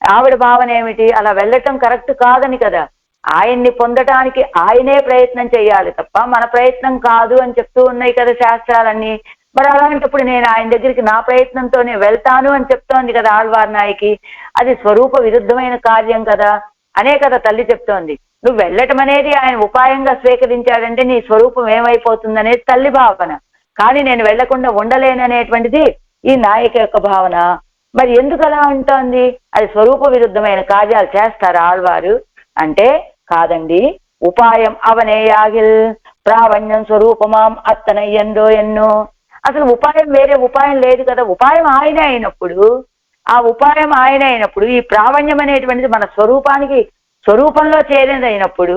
ఆవిడ భావన ఏమిటి? అలా వెళ్ళటం కరెక్ట్ కాదని కదా, ఆయన్ని పొందటానికి ఆయనే ప్రయత్నం చేయాలి తప్ప మన ప్రయత్నం కాదు అని చెప్తూ ఉన్నాయి కదా శాస్త్రాలన్నీ. మరి అలాంటప్పుడు నేను ఆయన దగ్గరికి నా ప్రయత్నంతోనే వెళ్తాను అని చెప్తోంది కదా ఆళ్వార్ నాయకి. అది స్వరూప విరుద్ధమైన కార్యం కదా అనే కదా తల్లి చెప్తోంది. నువ్వు వెళ్ళటం అనేది ఆయన ఉపాయంగా స్వీకరించాడంటే నీ స్వరూపం ఏమైపోతుంది అనేది తల్లి భావన, కానీ నేను వెళ్లకుండా ఉండలేననేటువంటిది ఈ నాయక యొక్క భావన. మరి ఎందుకు అలా ఉంటుంది? అది స్వరూప విరుద్ధమైన కార్యాలు చేస్తారు ఆళ్వారు అంటే, కాదండి, ఉపాయం అవనే యాగిల్ ప్రావణ్యం స్వరూపమాం అత్తనయ్యందో ఎన్నో. అసలు ఉపాయం వేరే ఉపాయం లేదు కదా, ఉపాయం ఆయనే అయినప్పుడు, ఆ ఉపాయం ఆయనే అయినప్పుడు ఈ ప్రావణ్యం అనేటువంటిది మన స్వరూపానికి స్వరూపంలో చేరేది అయినప్పుడు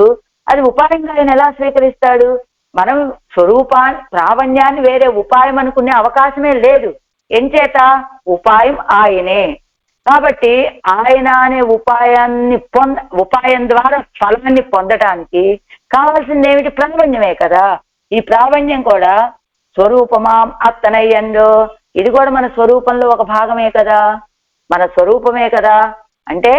అది ఉపాయంగా ఆయన ఎలా స్వీకరిస్తాడు? మనం ప్రావణ్యాన్ని వేరే ఉపాయం అనుకునే అవకాశమే లేదు. ఎంచేత ఉపాయం ఆయనే కాబట్టి ఆయన అనే ఉపాయం ద్వారా ఫలాన్ని పొందటానికి కావాల్సింది ఏమిటి? ప్రావణ్యమే కదా. ఈ ప్రావణ్యం కూడా స్వరూపమాం అత్తనయ్యందో, ఇది కూడా మన స్వరూపంలో ఒక భాగమే కదా, మన స్వరూపమే కదా. అంటే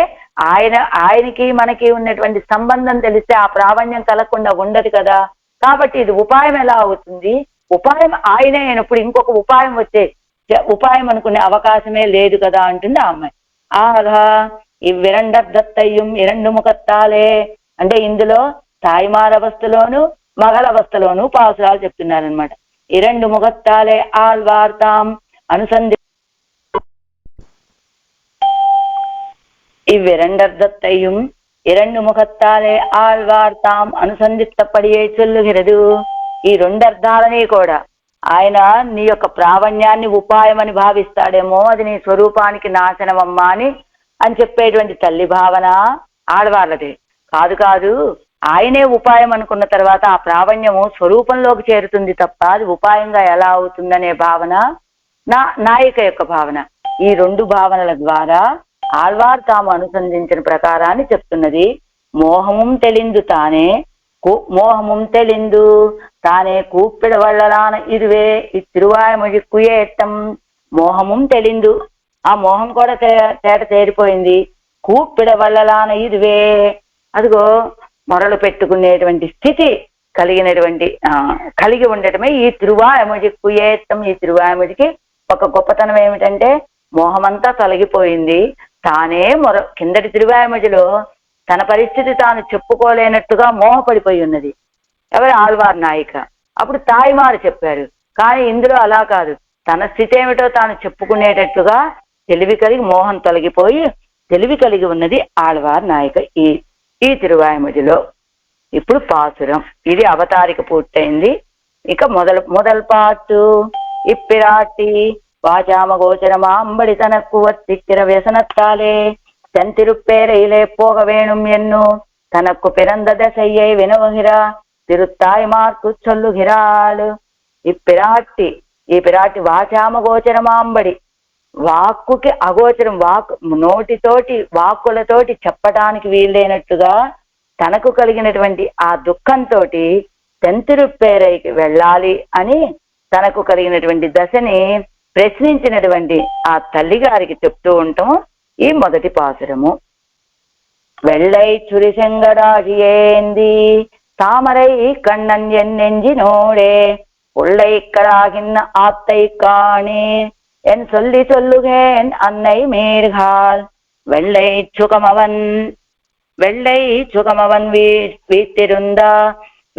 ఆయనకి మనకి ఉన్నటువంటి సంబంధం తెలిస్తే ఆ ప్రావణ్యం కలగకుండా ఉండదు కదా. కాబట్టి ఇది ఉపాయం ఎలా అవుతుంది? ఉపాయం ఆయనే అయినప్పుడు ఇంకొక ఉపాయం ఉపాయం అనుకునే అవకాశమే లేదు కదా అంటుంది ఆ అమ్మాయి. ఆగా ఇవ్విరండర్దత్తయ్యం ఇరండు ముఖత్తాలే అంటే ఇందులో తాయిమార్ అవస్థలోను మగల అవస్థలోను పాసురాలు చెప్తున్నారనమాట. ఇరండు ముఖత్తాలే ఆళ్వార్తాం అనుసంధి ఇవ్విరండర్దత్తయ్యం இரண்டு முகத்தாலே ఆళ్వార్ తాం అనుసంధిత్తపడియే చొల్లుగిరదు. ఈ రెండు అర్థాలని కూడా ఆయన నీ యొక్క ప్రావణ్యాన్ని ఉపాయమని భావిస్తాడేమో, అది నీ స్వరూపానికి నాశనమమ్మా అని చెప్పేటువంటి తల్లి భావన ఆడవాళ్ళది కాదు. కాదు, ఆయనే ఉపాయం అనుకున్న తర్వాత ఆ ప్రావణ్యము స్వరూపంలోకి చేరుతుంది తప్ప అది ఉపాయంగా ఎలా అవుతుందనే భావన నాయిక యొక్క భావన. ఈ రెండు భావనల ద్వారా ఆళ్వార్ తాము అనుసంధించిన ప్రకారాన్ని చెప్తున్నది. మోహముం తెలిందు తానే మోహముం తెలిందు తానే కూప్పిడ వల్లలాన ఇరువే తిరువాయమొഴി కుయేట్టం. మోహముం తెలిందు, ఆ మోహం కూడా తేట తేరిపోయింది. కూప్పిడ వల్లలాన ఇరువే, అదిగో మొరలు పెట్టుకునేటువంటి స్థితి కలిగి ఉండటమే ఈ తిరువాయమొഴി కుయేట్టం. ఈ తిరువాయమొഴിకి ఒక గొప్పతనం ఏమిటంటే మోహమంతా తొలగిపోయింది. తానే కిందటి తిరువాయమొഴിలో తన పరిస్థితి తాను చెప్పుకోలేనట్టుగా మోహపడిపోయి ఉన్నది ఎవరు? ఆళ్వార్ నాయిక. అప్పుడు తాయిమారు చెప్పారు. కానీ ఇందులో అలా కాదు, తన స్థితి ఏమిటో తాను చెప్పుకునేటట్టుగా తెలివి కలిగి మోహం తొలగిపోయి తెలివి కలిగి ఉన్నది ఆళ్వార్ నాయిక ఈ తిరువాయమొழிలో. ఇప్పుడు పాసురం, ఇది అవతారిక పూర్తయింది. ఇక మొదలు పాటు ఇప్పిరాటి வாஜாம கோச்சரமா அம்படி தனக்கு வத்திக்கிற వ్యసనத்தாலே செந்திருப்பேரையிலே போக வேணும் என்னோ தனக்கு பிறந்த దశయ్యై వినవహిరా తిరుత్తాయిమార్కు చొల్లుగిరాలు. ఈ పిరాటి వాచామ గోచరమాంబడి, వాక్కుకి అగోచరం, నోటితోటి వాక్కులతోటి చెప్పటానికి వీలైనట్టుగా తనకు కలిగినటువంటి ఆ దుఃఖంతో సెంతిరుప్పేరైకి వెళ్ళాలి అని తనకు కలిగినటువంటి దశని ప్రశ్నించినటువంటి ఆ తల్లి గారికి చెప్తూ ఉంటాం ఈ మొదటి పాసురము. வெள்ளை சுரிசெங்கடாகியேந்தி தாமரை கண்ணன் என்னெஞ்சினோடே உள்ளைக்கராகின்ன ஆத்தை காணே என் சொல்லி சொல்லுகேன் அன்னை மேர்கால். வெள்ளை சுகமவன் வீட்டிருந்தா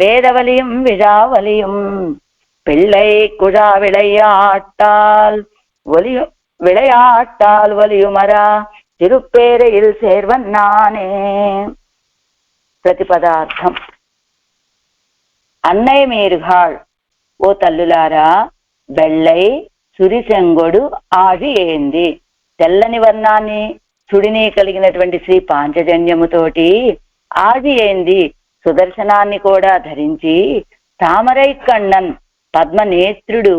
வேதவலியும் விழாவலியும் பிள்ளை குழா விளையாட்டால் ஒலியுமரா తిరుప్పేరయిల్ சேர்வன் నానే. ప్రతిపదార్థం. అన్నయ్య మీరుగాళ్, ఓ తల్లులారా, వెள்ளై సురిసెంగొడు ఆడి ఏంది, తెల్లని వర్ణాన్ని సుడిని కలిగినటువంటి శ్రీ పాంచజన్యముతోటి ఆది ఏంది సుదర్శనాన్ని కూడా ధరించి తామరై కണ്ണన్ పద్మనేత్రుడు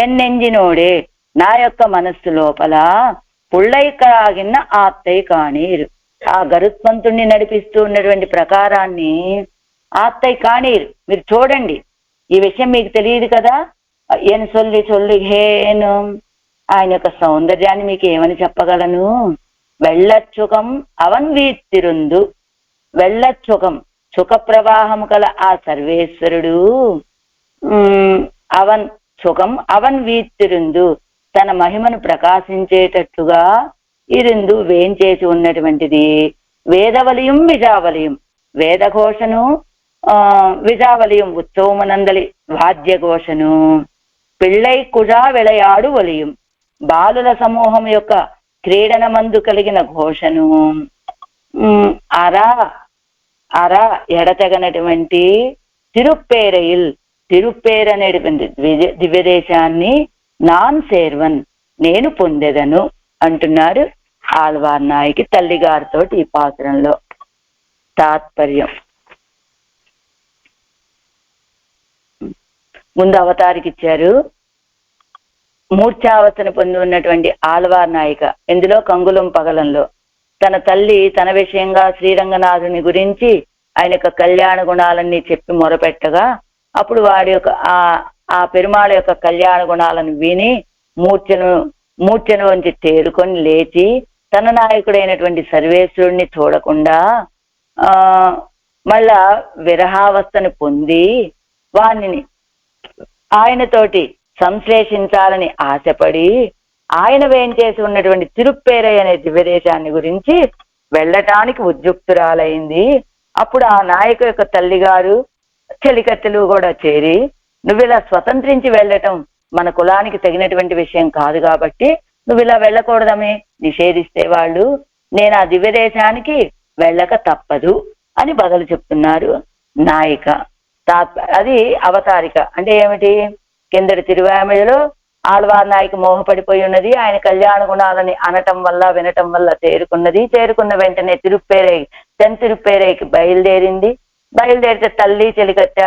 ఎన్నెంజినోడే నా యొక్క మనస్సు లోపల పుళ్ళైకరాగిన ఆత్తై కాణీరు, ఆ గరుత్మంతుణ్ణి నడిపిస్తూ ఉన్నటువంటి ప్రకారాన్ని ఆత్తై కాణీరు, మీరు చూడండి. ఈ విషయం మీకు తెలియదు కదా. ఏం చొల్లుగేను, ఆయన యొక్క సౌందర్యాన్ని మీకు ఏమని చెప్పగలను. వెళ్ళచ్చుకం అవన్ వీత్తిరుందు, వెళ్ళచ్చుకం సుఖ ప్రవాహము కల ఆ సర్వేశ్వరుడు అవన్ వీత్తిరుందు తన మహిమను ప్రకాశించేటట్లుగా ఇరుందు వేంచేసి ఉన్నటువంటిది. వేదవలియం విజావలియం, వేదఘోషను విజావలియం ఉత్సవమునందలి వాద్యఘోషను, పిళ్ళై కుజా విళయాడు వలియం బాలుల సమూహం యొక్క క్రీడనమందు కలిగిన ఘోషను, అరా ఎడతెగనటువంటి తిరుప్పేరనేటువంటి దివ్యదేశాన్ని నాన్ సేర్వన్ నేను పొందెదను అంటున్నారు ఆళ్వార్ నాయకి తల్లిగారితో ఈ పాత్రంలో. తాత్పర్యం. ముందు అవతారికి ఇచ్చారు. మూర్ఛావస్థను పొంది ఉన్నటువంటి ఆళ్వార్ నాయిక ఇందులో కంగులం పగలంలో తన తల్లి తన విషయంగా శ్రీరంగనాథుని గురించి ఆయన యొక్క కళ్యాణ గుణాలన్నీ చెప్పి మొరపెట్టగా అప్పుడు వాడి యొక్క ఆ పెరుమాళ యొక్క కళ్యాణ గుణాలను విని మూర్ఛలోంచి తేరుకొని లేచి తన నాయకుడైనటువంటి సర్వేశ్వరుణ్ణి చూడకుండా మళ్ళా విరహావస్థను పొంది వాణ్ణి ఆయనతోటి సంశ్లేషించాలని ఆశపడి ఆయన వేంచేసి ఉన్నటువంటి తిరుప్పేరై అనే దివ్యదేశాన్ని గురించి వెళ్ళటానికి ఉద్యుక్తురాలైంది. అప్పుడు ఆ నాయకు యొక్క తల్లిగారు చెలికత్తెలు కూడా చేరి, నువ్వు ఇలా స్వతంత్రించి వెళ్ళటం మన కులానికి తగినటువంటి విషయం కాదు కాబట్టి నువ్వు ఇలా వెళ్ళకూడదమే నిషేధిస్తే వాళ్ళు, నేను ఆ దివ్యదేశానికి వెళ్ళక తప్పదు అని బదులు చెప్తున్నారు నాయిక. అది అవతారిక అంటే ఏమిటి? కిందటి తిరువామిడిలో ఆళ్వార్ నాయిక మోహపడిపోయి ఉన్నది, ఆయన కళ్యాణ గుణాలని అనటం వల్ల వినటం వల్ల తేరుకున్నది. తేరుకున్న వెంటనే తిరుప్పేరైకి బయలుదేరింది. బయలుదేరితే తల్లి చెలికట్ట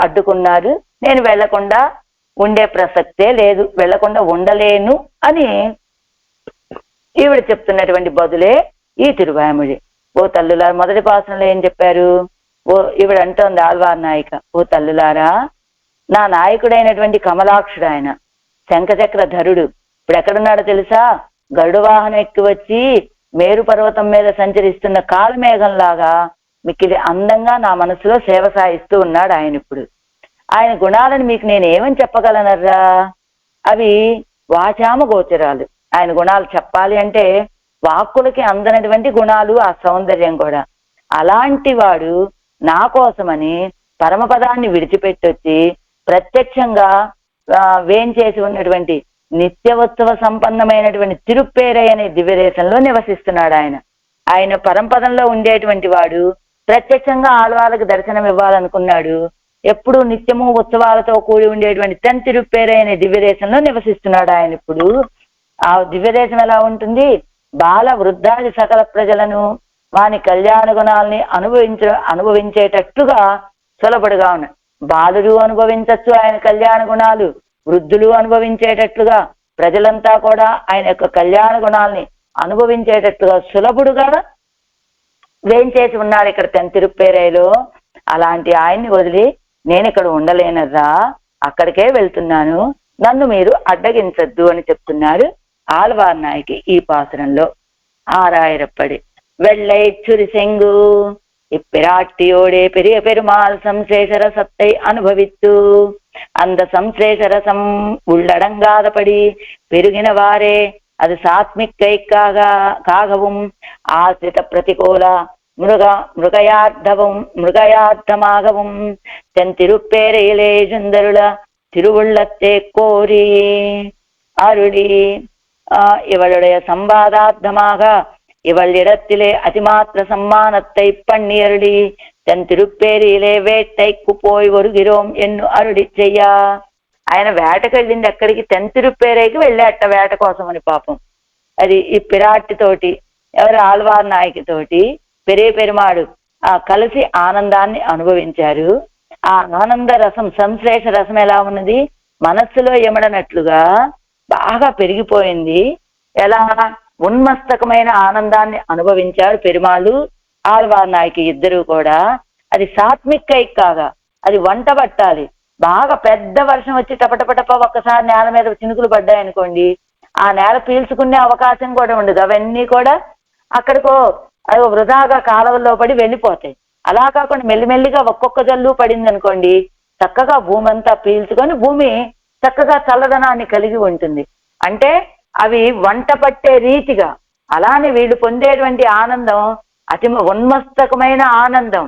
అడ్డుకున్నారు. నేను వెళ్లకుండా ఉండే ప్రసక్తే లేదు, వెళ్లకుండా ఉండలేను అని ఈవిడ చెప్తున్నటువంటి బదులే ఈ తిరువామిడి. ఓ తల్లులారా, మొదటి పాసనలో ఏం చెప్పారు? ఈవిడ అంటోంది ఆళ్వార్ నాయిక, ఓ తల్లులారా, నా నాయకుడైనటువంటి కమలాక్షుడు, ఆయన శంఖచక్ర ధరుడు, ఇప్పుడు ఎక్కడున్నాడో తెలుసా? గరుడ వాహనం ఎక్కి వచ్చి మేరు పర్వతం మీద సంచరిస్తున్న కాళమేఘంలాగా మిక్కిలి అందంగా నా మనసులో సేవ సాయిస్తూ ఉన్నాడు ఆయన. ఇప్పుడు ఆయన గుణాలను మీకు నేను ఏమని చెప్పగలనర్రా? అవి వాచామ గోచరాలు. ఆయన గుణాలు చెప్పాలి అంటే వాక్కులకి అందనటువంటి గుణాలు, ఆ సౌందర్యం కూడా. అలాంటి వాడు నా కోసమని పరమపదాన్ని విడిచిపెట్టొచ్చి ప్రత్యక్షంగా వేంచేసి ఉన్నటువంటి నిత్యోత్సవ సంపన్నమైనటువంటి తిరుప్పేరై అనే దివ్యదేశంలో నివసిస్తున్నాడు ఆయన. ఆయన పరంపదంలో ఉండేటువంటి వాడు ప్రత్యక్షంగా ఆళ్వాళ్ళకి దర్శనం ఇవ్వాలనుకున్నాడు. ఎప్పుడు నిత్యము ఉత్సవాలతో కూడి ఉండేటువంటి తిరుప్పేరై అనే దివ్యదేశంలో నివసిస్తున్నాడు ఆయన. ఇప్పుడు ఆ దివ్యదేశం ఎలా ఉంటుంది? బాల వృద్ధాది సకల ప్రజలను వాని కళ్యాణ గుణాలని అనుభవించేటట్టుగా సులభడుగా ఉన్నాయి. బాలురు అనుభవించచ్చు ఆయన కళ్యాణ గుణాలు, వృద్ధులు అనుభవించేటట్లుగా, ప్రజలంతా కూడా ఆయన యొక్క కళ్యాణ గుణాలని అనుభవించేటట్టుగా సులభుడుగా వేంచేసి ఉన్నాడు ఇక్కడ తిరుప్పేరైలో. అలాంటి ఆయన్ని వదిలి నేను ఇక్కడ ఉండలేనర్రా, అక్కడికే వెళ్తున్నాను, నన్ను మీరు అడ్డగించద్దు అని చెప్తున్నారు ఆళ్వార్ నాయకి ఈ పాసురంలో. ஆறாயிரப்படி வெள்ளை சுரி செங்கு இப்பிராட்டியோடே பெரிய பெருமாள் சம்சேஷ ரசத்தை அனுபவித்து அந்த சம்சேஷ ரசம் உள்ளடங்காதபடி பெருகினவாறே அது சாத்மிக்கைக்காகவும் ஆசிரித பிரதிகூல மிருகயார்த்தமாகவும் தென் திருப்பேரையிலே சுந்தருள திருவுள்ளத்தே கோரி அருளி இவளுடைய சம்பாதார்த்தமாக இவள் இடத்திலே அதிமாத்திர சம்மானத்தை பண்ணி அருளி தன் திருப்பேரியிலே వేటైకు పోయి வருகிறோம் ఎన్ను అరుడి చెయ్యా. ఆయన వేటకు వెళ్ళింది ఎక్కడికి? తిరుప్పేరైకి వెళ్ళాట వేట కోసం అని. పాపం అది ఈ పిరాటితోటి, ఎవరు ఆళ్వార్ నాయకి తోటి పెరే పెరుమాడు కలిసి ఆనందాన్ని అనుభవించారు. ఆ ఆనంద రసం, సంశ్లేష రసం ఎలా ఉన్నది? మనస్సులో ఎమడనట్లుగా బాగా పెరిగిపోయింది. ఎలా? ఉన్మస్తకమైన ఆనందాన్ని అనుభవించారు పెరుమాళ్ళు ఆళ్వార్ నాయకి ఇద్దరు కూడా. అది సాత్మికైకాగా, అది వంట పట్టాలి. బాగా పెద్ద వర్షం వచ్చి టపటపటప ఒక్కసారి నేల మీద చినుకులు పడ్డాయనుకోండి, ఆ నేల పీల్చుకునే అవకాశం కూడా ఉండదు. అవన్నీ కూడా అక్కడికో అది వృధాగా కాలువల్లో పడి వెళ్ళిపోతాయి. అలా కాకుండా మెల్లిమెల్లిగా ఒక్కొక్క జల్లు పడింది అనుకోండి, చక్కగా భూమి అంతా పీల్చుకొని భూమి చక్కగా చల్లదనాన్ని కలిగి ఉంటుంది. అంటే అవి వంట పట్టే రీతిగా. అలానే వీళ్ళు పొందేటువంటి ఆనందం అతి ఉన్మస్తకమైన ఆనందం.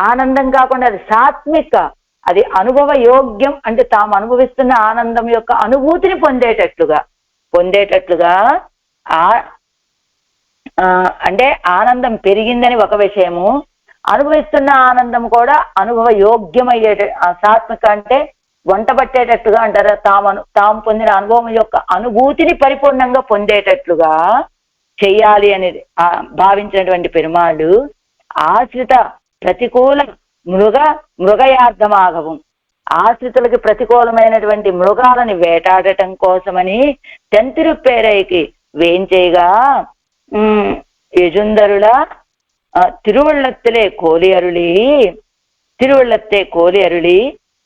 ఆనందం కాకుండా అది సాత్విక, అది అనుభవ యోగ్యం. అంటే తాము అనుభవిస్తున్న ఆనందం యొక్క అనుభూతిని పొందేటట్లుగా అంటే ఆనందం పెరిగిందని ఒక విషయము, అనుభవిస్తున్న ఆనందం కూడా అనుభవ యోగ్యమయ్యే. సాత్విక అంటే వంట పట్టేటట్టుగా అంటారు. తాము పొందిన అనుభవం యొక్క అనుభూతిని పరిపూర్ణంగా పొందేటట్లుగా చెయ్యాలి అనేది భావించినటువంటి పెరుమాళ్ళు ఆశ్రిత ప్రతికూల మృగయార్థమాగవం, ఆశ్రితులకి ప్రతికూలమైనటువంటి మృగాలని వేటాడటం కోసమని తిరుప్పేరైకి వేంచేగా యజుందరుల తిరువள்ளத்திலே கோலி அருளி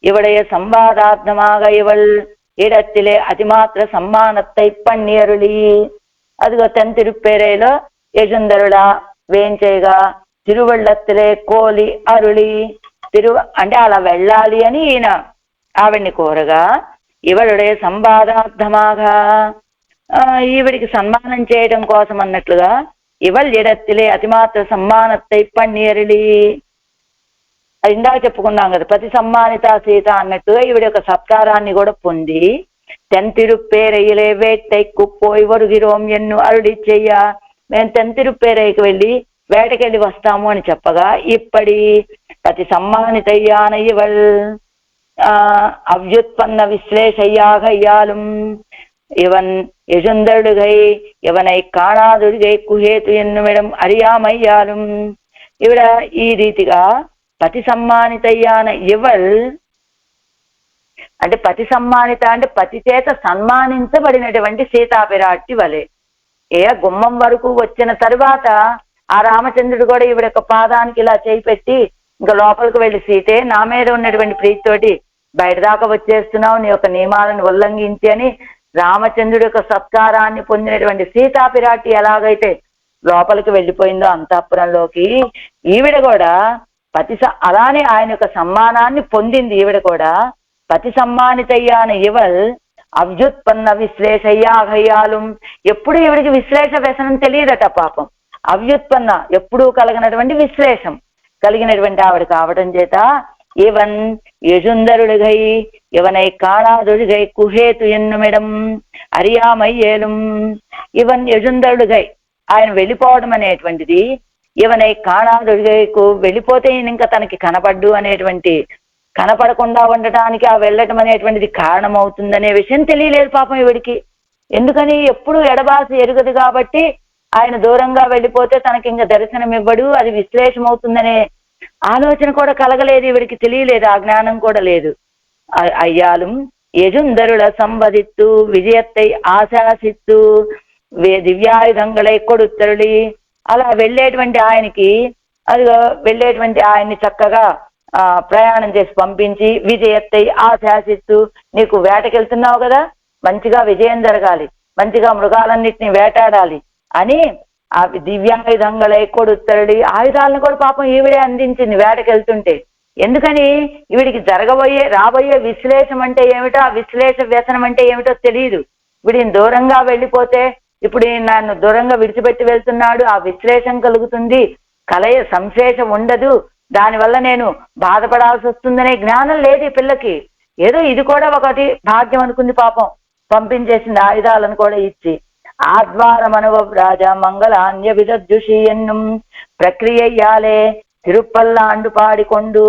இவடைய சம்பாதார்த்தமாக இவள் இடத்திலே அதிமாத்திர சம்மானத்தை பண்ணி అరుళి. అదిగో తిరుప్పేరైలో యజుందరుల వేంచేగా తిరువள்ளத்திலே కోలి అరుళి. అంటే అలా వెళ్ళాలి అని ఈయన ఆవిడ్ని కోరగా, ఇవளுடைய సంవాదార్థమాగా, ఈవిడికి సన్మానం చేయడం కోసం అన్నట్లుగా ఇవళ్ ఎడత్తిలే అతిమాత్ర సమ్మానத்தை பண்ணி అరుళి. అది ఇందాక చెప్పుకున్నాం కదా, ప్రతి సమ్మానిత సీత అన్నట్టుగా ఈవిడ యొక్క సత్కారాన్ని కూడా పొంది తిరుప్పేరైయిలే వేటైకు పోయి వరుగిరోం ఎన్ను అరుడి చెయ్య. మేము తిరుప్పేరైకి వెళ్ళి వేటకెళ్ళి వస్తాము అని చెప్పగా ఇప్పటి పతి సమ్మానితయ్యాన ఇవల్ அவ்யுத்பன்ன விஸ்லேஷையாகையாலும் இவன் யஜுந்தருடுகை இவனை కాణాదుడిగై కుహేతు ఎన్నుమిడం అరియామయ్యాலும் ఇవిడ ఈ రీతిగా పతి సమ్మానితయ్యాన ఇవల్ అంటే పతి సమ్మానిత అంటే పతి చేత సన్మానించబడినటువంటి సీతాపిరాట్టి వలె గుమ్మం వరకు వచ్చిన తరువాత ఆ రామచంద్రుడు కూడా ఈవిడ యొక్క పాదానికి ఇలా చేయి పెట్టి ఇంకా లోపలికి వెళ్ళి సీతే నా మీద ఉన్నటువంటి ప్రీతితోటి బయట దాకా వచ్చేస్తున్నావు, నీ యొక్క నియమాలను ఉల్లంఘించి అని రామచంద్రుడి యొక్క సత్కారాన్ని పొందినటువంటి సీతాపిరాట్టి ఎలాగైతే లోపలికి వెళ్ళిపోయిందో అంతఃపురంలోకి, ఈవిడ కూడా అలానే ఆయన యొక్క సమ్మానాన్ని పొందింది. ఈవిడ కూడా పతి సమ్మానితయ్యాన ఇవల్ అవ్యుత్పన్న విశ్లేషయ్యాఘయ్యాలు, ఎప్పుడు ఈవిడికి విశ్లేష వ్యసనం తెలియదట పాపం. అవ్యుత్పన్న ఎప్పుడూ కలగనటువంటి విశ్లేషం కలిగినటువంటి ఆవిడ కావడం చేత ఇవన్ యజుందరుడుగై ఇవనై కాణాదుడిగై కుహేతు ఎన్నుమిడం అరియామయ్యేలు, ఇవన్ యజుందరుడుగై ఆయన వెళ్ళిపోవడం అనేటువంటిది, ఇవనై కాణాదుడిగైకు వెళ్ళిపోతే ఇంకా తనకి కనపడ్డు అనేటువంటి కనపడకుండా ఉండటానికి ఆ వెళ్ళటం అనేటువంటిది కారణమవుతుందనే విషయం తెలియలేదు పాపం ఈవిడికి. ఎందుకని ఎప్పుడు ఎడబాసి ఎరుగదు కాబట్టి ఆయన దూరంగా వెళ్ళిపోతే తనకి ఇంకా దర్శనం ఇవ్వడు, అది విశ్లేషం అవుతుందనే ఆలోచన కూడా కలగలేదు ఈవిడికి, తెలియలేదు, ఆ జ్ఞానం కూడా లేదు. అయ్యాலும் యజుందరుల సంవదిత్తు విజయత్తై ఆశాసిత్తు దివ్యాయుధంగళై కొడుత్తరుడి, అలా వెళ్ళేటువంటి ఆయనకి అదిగో వెళ్ళేటువంటి ఆయన్ని చక్కగా ప్రయాణం చేసి పంపించి విజయత్తై ఆశాసిత్తు, నీకు వేటకెళ్తున్నావు కదా, మంచిగా విజయం జరగాలి, మంచిగా మృగాలన్నిటిని వేటాడాలి అని ఆ దివ్యాయుధంగళై కొడుత్తరుడి, ఆయుధాలను కూడా పాపం ఈవిడే అందించింది వేటకెళ్తుంటే. ఎందుకని ఈవిడికి రాబోయే విశ్లేషం అంటే ఏమిటో, ఆ విశ్లేష వ్యసనం అంటే ఏమిటో తెలియదు. వీడిని దూరంగా వెళ్ళిపోతే ఇప్పుడు నన్ను దూరంగా విడిచిపెట్టి వెళ్తున్నాడు, ఆ విశ్లేషం కలుగుతుంది, సంశేషం ఉండదు, దానివల్ల నేను బాధపడాల్సి వస్తుందనే జ్ఞానం లేదు ఈ పిల్లకి. ఏదో ఇది కూడా ఒకటి భాగ్యం అనుకుంది పాపం, పంపించేసింది ఆయుధాలను కూడా ఇచ్చి. ఆద్వారమనువ రాజా మంగళాన్య విదద్యుషి ఎన్నుం ప్రక్రియయ్యాలే తిరుపల్లాండు పాడికొండు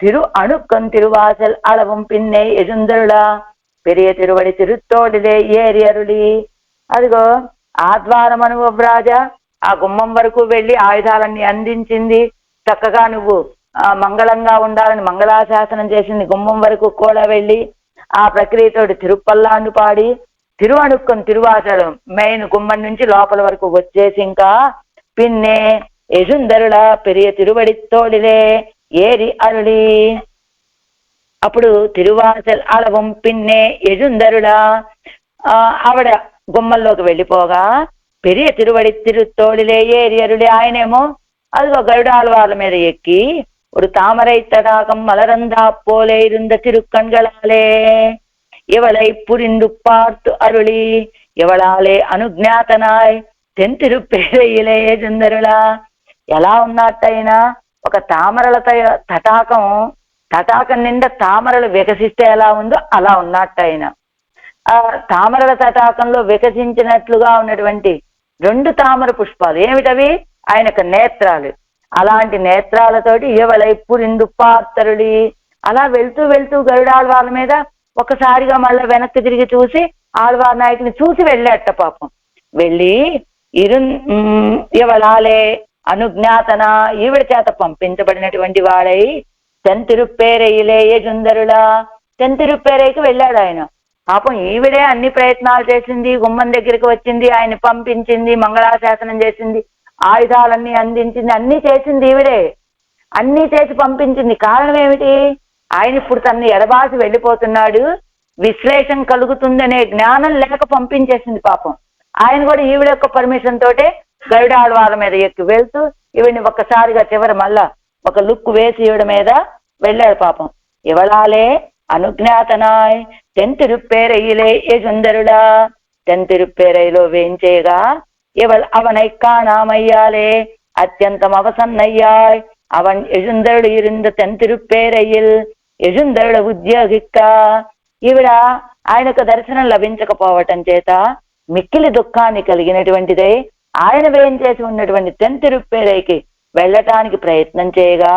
తిరు అణుక్కం తిరువాసల్ అళవం పిన్నై ఎజుందరుడా పెరియ తిరువడి తిరుత్తోడిలే ఏరి అరుళి. అదిగో ఆద్వారమనువ రాజా ఆ గుమ్మం వరకు వెళ్ళి ఆయుధాలన్నీ అందించింది, చక్కగా నువ్వు మంగళంగా ఉండాలని మంగళాశాసనం చేసింది. గుమ్మం వరకు కూడా వెళ్ళి ఆ ప్రక్రియతోటి తిరుపల్లాండు పాడి తిరువణుక్కం తిరువాసలం మెయిన్ గుమ్మం నుంచి లోపల వరకు వచ్చేసి ఇంకా పిన్నే యజుందరుల పెరియ తిరువడి తోడిలే ఏరి అరుళి. అప్పుడు తిరువాసల్ అలవం పిన్నే యజుందరుల ఆవిడ గుమ్మల్లోకి వెళ్ళిపోగా పెరియ తిరువడి తిరుతోడిలే ఏరి అరుళి, ఆయనేమో అదిగో గరుడాల్వార్ల మీద ఎక్కి ஒரு தாமரை தடாகம் மலரந்தா போலே இருந்த திருக்கண்களாலே இவளை புரிந்து பார்த்து அருளி இவளாலே అనుజ్ఞాతనాయ్ తెంతిరుపేరయిలే జందరులా. ఎలా ఉన్నట్టయినా ఒక తామరల తటాకం నిండా తామరలు వికసిస్తే ఎలా ఉందో అలా ఉన్నట్టయినా ఆ తామరల తటాకంలో వికసించినట్లుగా ఉన్నటువంటి 2 తామర పుష్పాలు ఏమిటవి, ఆయనకు నేత్రాలు. అలాంటి నేత్రాలతోటి ఎవలై పురిందు పార్తరుడి, అలా వెళ్తూ వెళ్తూ గరుడాళ్వార్ల మీద ఒకసారిగా మళ్ళీ వెనక్కి తిరిగి చూసి ఆళ్వార్ నాయకుని చూసి వెళ్ళాట పాపం. వెళ్ళి ఎవలాలే అనుజ్ఞాతన ఈవిడ చేత పంపించబడినటువంటి వాడై తెంతిరుప్పేరయిలే యజుందరులా తెంతిరుప్పేరైకి వెళ్ళాడు ఆయన. పాపం ఈవిడే అన్ని ప్రయత్నాలు చేసింది, గుమ్మం దగ్గరికి వచ్చింది, ఆయన పంపించింది, మంగళాశాసనం చేసింది, ఆయుధాలన్నీ అందించింది, అన్ని చేసింది ఈవిడే, అన్ని చేసి పంపించింది. కారణం ఏమిటి, ఆయన ఇప్పుడు తనని ఎడబాసి వెళ్ళిపోతున్నాడు, విశ్లేషం కలుగుతుందనే జ్ఞానం లేక పంపించేసింది పాపం. ఆయన కూడా ఈవిడ యొక్క పర్మిషన్ తోటే గరుడాళ్వార్ల మీద ఎక్కి వెళ్తూ ఈవిడిని ఒక్కసారిగా చివరి మళ్ళా ఒక లుక్ వేసి ఈవిడ మీద వెళ్ళాడు పాపం. ఇవళాలే అనుజ్ఞాతనాయ్ తెంతిరుప్పేరయిలే యజుందరుడా, తెంతిరుప్పేరైలో వేయించేగా ఇవల్ అవనై కాణామయ్యాలే అత్యంతం అవసన్నయ్యాయ్ అవన్ యజుందరుడు ఇరింద తెంతిరుప్పేరయ్యిల్ యజుందరుడ ఉద్యోగిక్క. ఈవిడ ఆయనకు దర్శనం లభించకపోవటం చేత మిక్కిలి దుఃఖాన్ని కలిగినటువంటిదై ఆయన వేయించేసి ఉన్నటువంటి తెంతిరుప్పేరైకి వెళ్ళటానికి ప్రయత్నం చేయగా